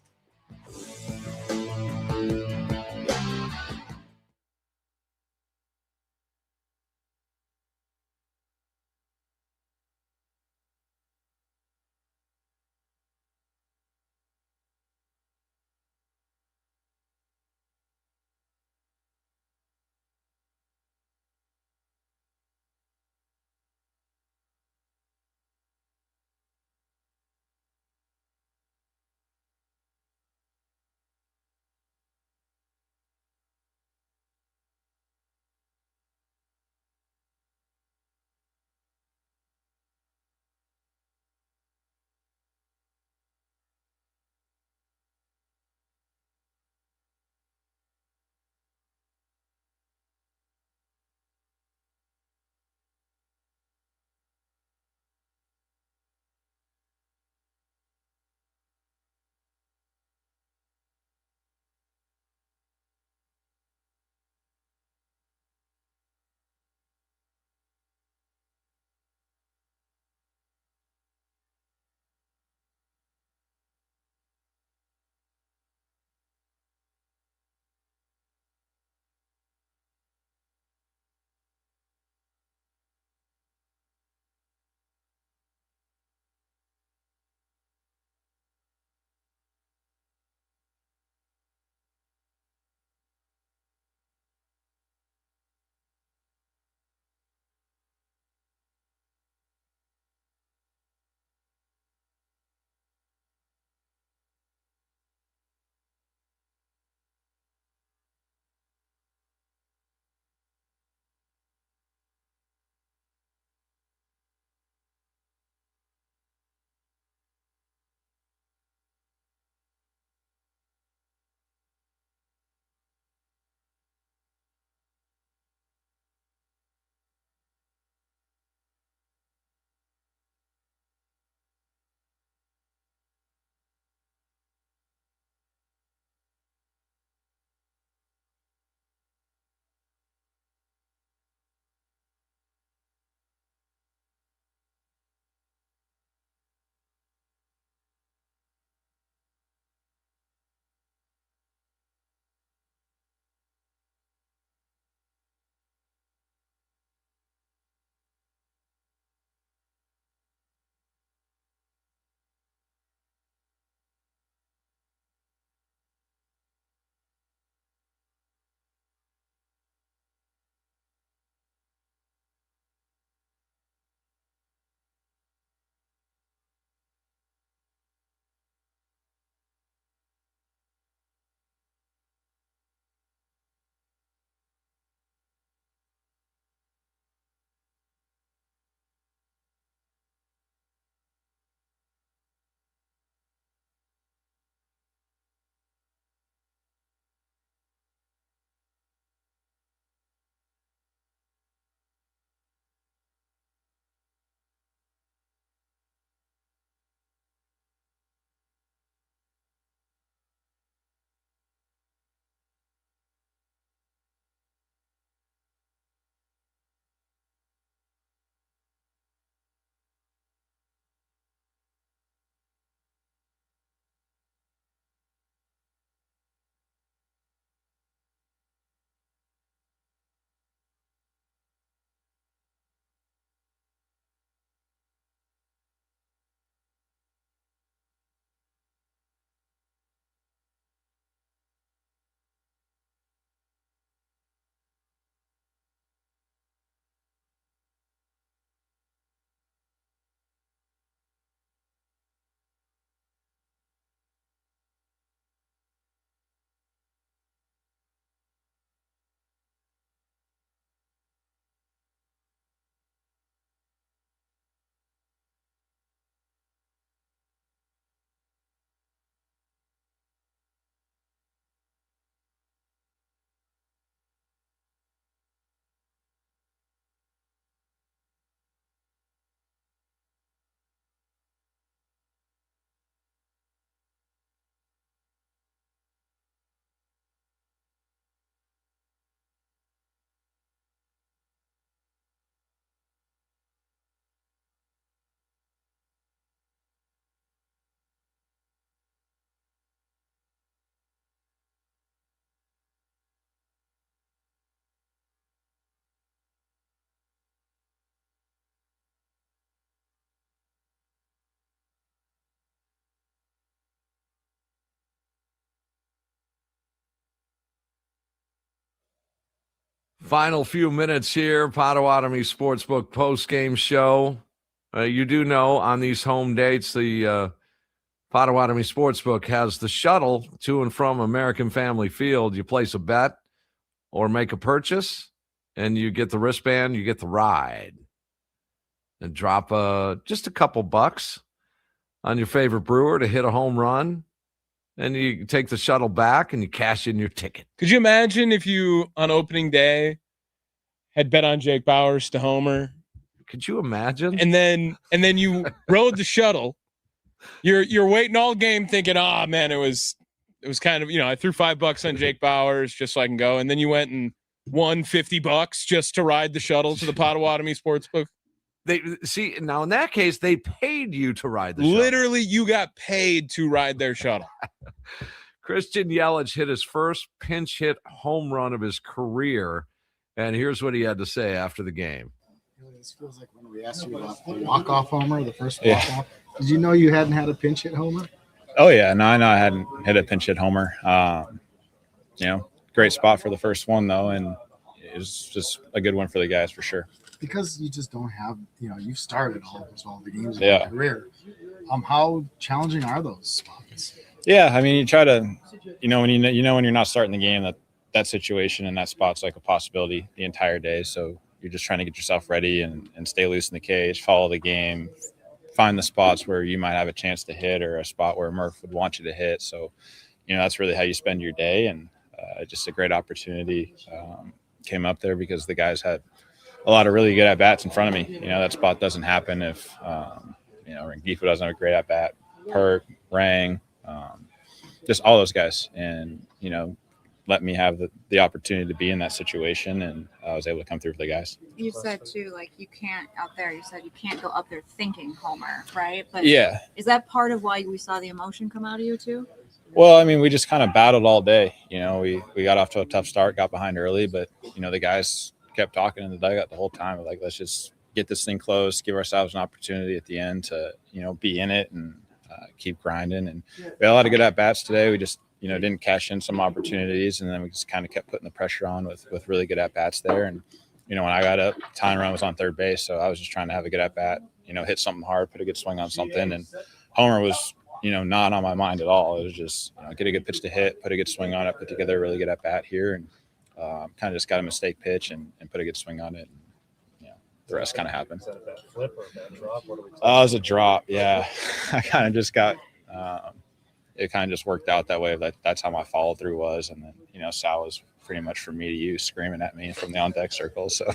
Final few minutes here, Potawatomi Sportsbook postgame show. You do know on these home dates, the Potawatomi Sportsbook has the shuttle to and from American Family Field. You place a bet or make a purchase, and you get the wristband, you get the ride. And drop just a couple bucks on your favorite brewer to hit a home run, and you take the shuttle back and you cash in your ticket. Could you imagine if you, on opening day, had bet on Jake Bauers to homer? Could you imagine? And then you rode the shuttle. You're waiting all game thinking, oh man, it was kind of, I threw $5 on Jake Bauers just so I can go. And then you went and won $50 just to ride the shuttle to the Potawatomi Sportsbook. They see now in that case, they paid you to ride the shuttle. Literally, you got paid to ride their shuttle. Christian Yelich hit his first pinch hit home run of his career, and here's what he had to say after the game. This feels like when we asked you about the walk-off homer, the first walk-off. Did you know you hadn't had a pinch hit homer? Oh yeah, no, I know I hadn't hit a pinch hit homer. Great spot for the first one though, and it was just a good one for the guys for sure. Because you just don't have, you've started almost all the games in your career. How challenging are those spots? Yeah, I mean, you try to, when when you're not starting the game, that situation and that spot's like a possibility the entire day. So you're just trying to get yourself ready and stay loose in the cage, follow the game, find the spots where you might have a chance to hit or a spot where Murph would want you to hit. So, that's really how you spend your day. And just a great opportunity came up there because the guys had a lot of really good at-bats in front of me. That spot doesn't happen if, Rengifo doesn't have a great at-bat, Perk, Rang, just all those guys. And, let me have the opportunity to be in that situation, and I was able to come through for the guys. You said, too, you can't out there, you said you can't go up there thinking homer, right? But yeah. Is that part of why we saw the emotion come out of you, too? Well, I mean, we just kind of battled all day. We got off to a tough start, got behind early, but, the guys kept talking in the dugout the whole time. Let's just get this thing close, give ourselves an opportunity at the end to, be in it and keep grinding. And we had a lot of good at-bats today. We just, didn't cash in some opportunities, and then we just kind of kept putting the pressure on with really good at-bats there. And, when I got up, tying run was on third base, so I was just trying to have a good at-bat, hit something hard, put a good swing on something. And homer was, not on my mind at all. It was just, get a good pitch to hit, put a good swing on it, put together a really good at-bat here, and kind of just got a mistake pitch and put a good swing on it. And, the rest kind of happened. Is that a bad flip or a bad drop? What are we talking it was a drop, yeah. I kind of just got it kind of just worked out that way. That's how my follow through was. And then, Sal was pretty much from me to you screaming at me from the on deck circle. So,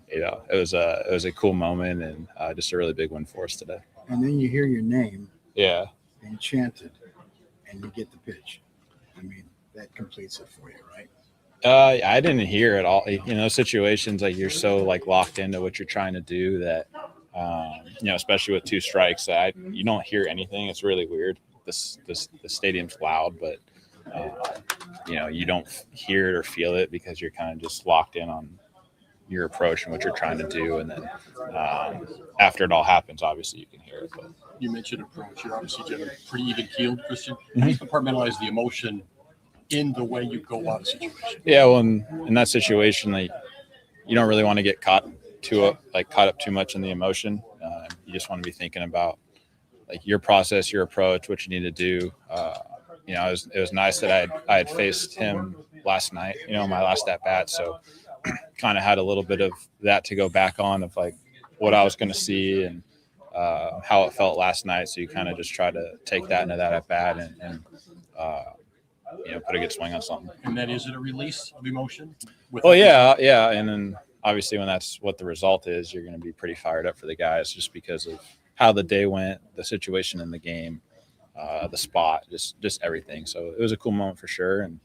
it was a cool moment and just a really big win for us today. And then you hear your name. Yeah. And chanted, and you get the pitch. I mean, that completes it for you, right? I didn't hear it all. Situations you're so locked into what you're trying to do that, especially with two strikes, you don't hear anything. It's really weird. The stadium's loud, but you don't hear it or feel it because you're kind of just locked in on your approach and what you're trying to do. And then after it all happens, obviously you can hear it. But you mentioned approach. You're obviously generally pretty even keeled, Christian. How do you compartmentalize the emotion in the way you go about a situation? Yeah, well, in that situation, you don't really want to get caught up too much in the emotion. You just want to be thinking about your process, your approach, what you need to do. It was nice that I had faced him last night, my last at bat. So kind of had a little bit of that to go back on of what I was going to see and how it felt last night. So you kind of just try to take that into that at bat and put a good swing on something. And then is it a release of emotion? Yeah. And then obviously when that's what the result is, you're going to be pretty fired up for the guys just because of how the day went, the situation in the game, the spot, just everything. So it was a cool moment for sure, and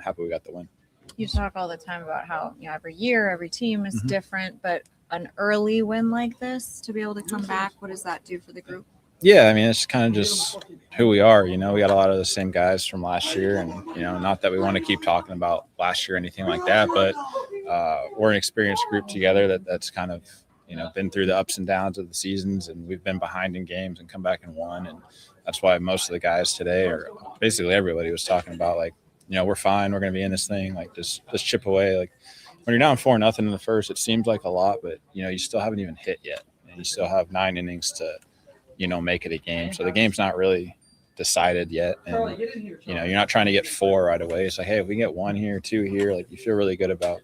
happy we got the win. You talk all the time about how every year, every team is different, but an early win like this to be able to come back, what does that do for the group? Yeah, I mean, it's kind of just who we are. We got a lot of the same guys from last year, and not that we want to keep talking about last year or anything like that, but we're an experienced group together that's kind of been through the ups and downs of the seasons, and we've been behind in games and come back and won. And that's why most of the guys today, or basically everybody, was talking about we're fine, we're going to be in this thing, just chip away. when you're down 4-0 in the first, it seems like a lot, but you still haven't even hit yet, and you still have 9 innings to make it a game. So the game's not really decided yet, and you're not trying to get 4 right away. It's like, hey, if we get 1 here, 2 here, like you feel really good about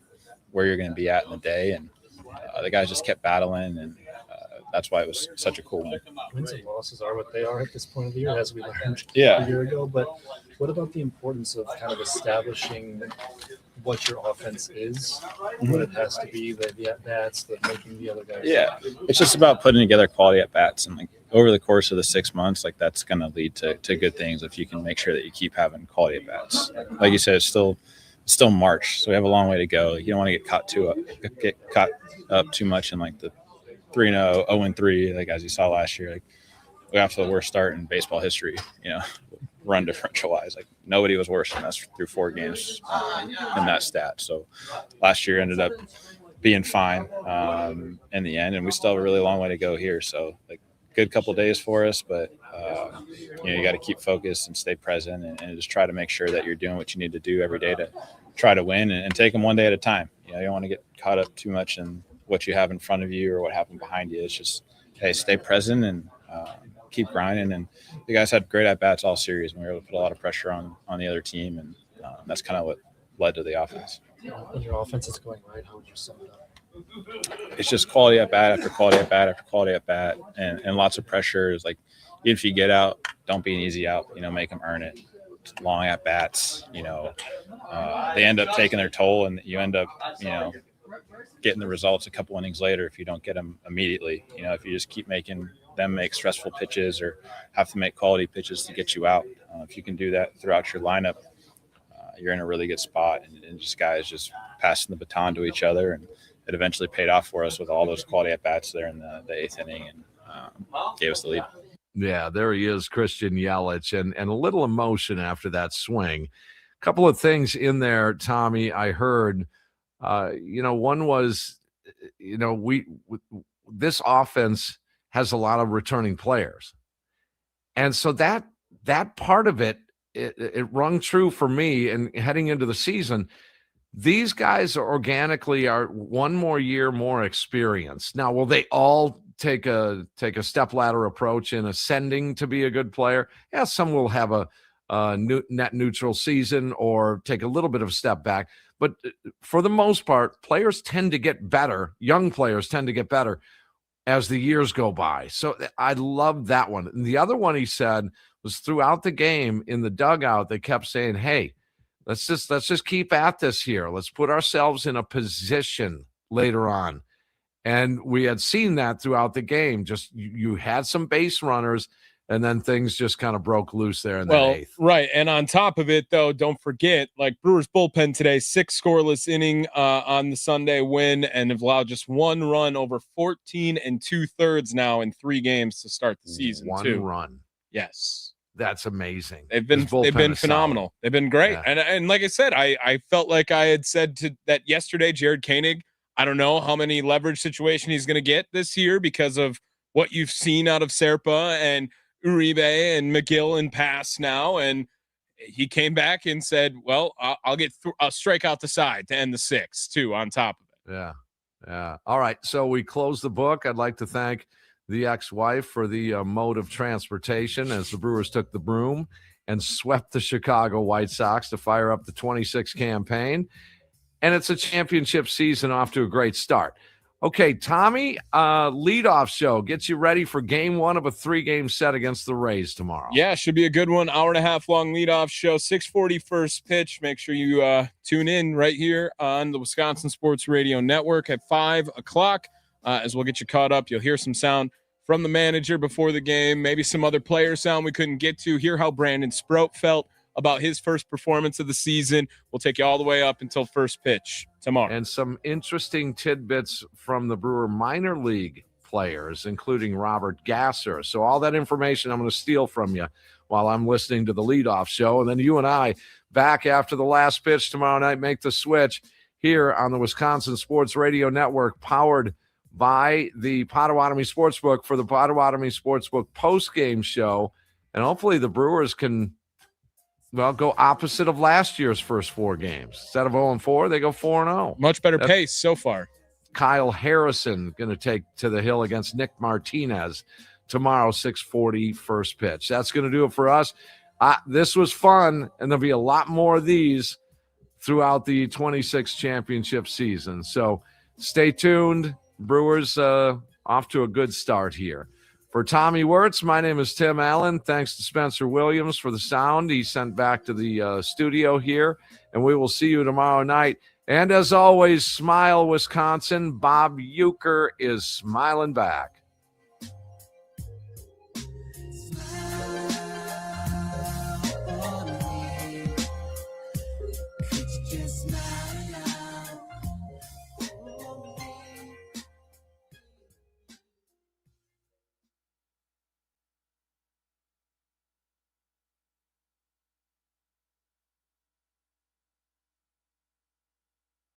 where you're going to be at in the day. And the guys just kept battling, and that's why it was such a cool win. Wins and losses are what they are at this point of the year, as we learned a year ago. But what about the importance of kind of establishing what your offense is, what it has to be, the at-bats, the making the other guys? Yeah, it's just about putting together quality at-bats. And, over the course of the 6 months, that's going to lead to good things if you can make sure that you keep having quality at-bats. Like you said, it's still March, so we have a long way to go. You don't want to get caught up too much in, the 3-0, 0-3, as you saw last year. We got to the worst start in baseball history, run differential-wise. Nobody was worse than us through 4 games in that stat. So last year ended up being fine in the end, and we still have a really long way to go here. So, good couple of days for us, but you got to keep focused and stay present and just try to make sure that you're doing what you need to do every day to try to win and take them one day at a time. You don't want to get caught up too much in what you have in front of you or what happened behind you. It's just, hey, stay present and keep grinding. And the guys had great at-bats all series, and we were able to put a lot of pressure on the other team, and that's kind of what led to the offense. When your offense is going right, how would you sum it up? It's just quality at bat after quality at bat after quality at bat, and lots of pressure. Is even if you get out, don't be an easy out. Make them earn it. Long at bats. They end up taking their toll, and you end up getting the results a couple innings later if you don't get them immediately. If you just keep making them make stressful pitches or have to make quality pitches to get you out. If you can do that throughout your lineup, you're in a really good spot, and just guys just passing the baton to each other, and it eventually paid off for us with all those quality at-bats there in the 8th inning and gave us the lead. Yeah, there he is, Christian Yelich, and a little emotion after that swing. A couple of things in there, Tommy, I heard. One was, this offense has a lot of returning players. And so that part of it rung true for me. And heading into the season, these guys are one more year more experience. Now, will they all take a stepladder approach in ascending to be a good player? Yeah, some will have a net neutral season or take a little bit of a step back. But for the most part, players tend to get better. Young players tend to get better as the years go by. So I love that one. And the other one he said was throughout the game in the dugout, they kept saying, hey, let's just keep at this here. Let's put ourselves in a position later on. And we had seen that throughout the game. Just you had some base runners, and then things just kind of broke loose there in the 8th. Right. And on top of it, though, don't forget, Brewers bullpen today, 6 scoreless inning on the Sunday win, and have allowed just 1 run over 14 2/3 now in 3 games to start the season. 1 run. Yes. That's amazing. They've been phenomenal. Solid. They've been great. Yeah. And like I said, I felt like I had said that yesterday, Jared Koenig, I don't know how many leverage situation he's going to get this year because of what you've seen out of Serpa and Uribe and McGill in pass now. And he came back and said, well, I'll strike out the side to end the 6th too on top of it. Yeah. All right. So we close the book. I'd like to thank the ex-wife for the mode of transportation as the Brewers took the broom and swept the Chicago White Sox to fire up the 26 campaign. And it's a championship season off to a great start. Okay, Tommy, leadoff show gets you ready for game 1 of a 3-game set against the Rays tomorrow. Yeah, should be a good one. 1.5 hour long leadoff show, 6:40 first pitch. Make sure you tune in right here on the Wisconsin Sports Radio Network at 5 o'clock as we'll get you caught up. You'll hear some sound from the manager before the game, maybe some other player sound we couldn't get to. Hear how Brandon Sproat felt about his first performance of the season. We'll take you all the way up until first pitch tomorrow. And some interesting tidbits from the Brewer minor league players, including Robert Gasser. So all that information I'm going to steal from you while I'm listening to the leadoff show. And then you and I back after the last pitch tomorrow night, make the switch here on the Wisconsin Sports Radio Network, powered by the Potawatomi Sportsbook for the Potawatomi Sportsbook postgame show. And hopefully the Brewers can Well, go opposite of last year's first 4 games. Instead of 0-4, they go 4-0. Much better pace so far. Kyle Harrison going to take to the hill against Nick Martinez tomorrow, 6:40 first pitch. That's going to do it for us. This was fun, and there'll be a lot more of these throughout the 26 championship season. So stay tuned. Brewers off to a good start here. For Tommy Wortz, my name is Tim Allen. Thanks to Spencer Williams for the sound he sent back to the studio here. And we will see you tomorrow night. And as always, smile, Wisconsin. Bob Uecker is smiling back.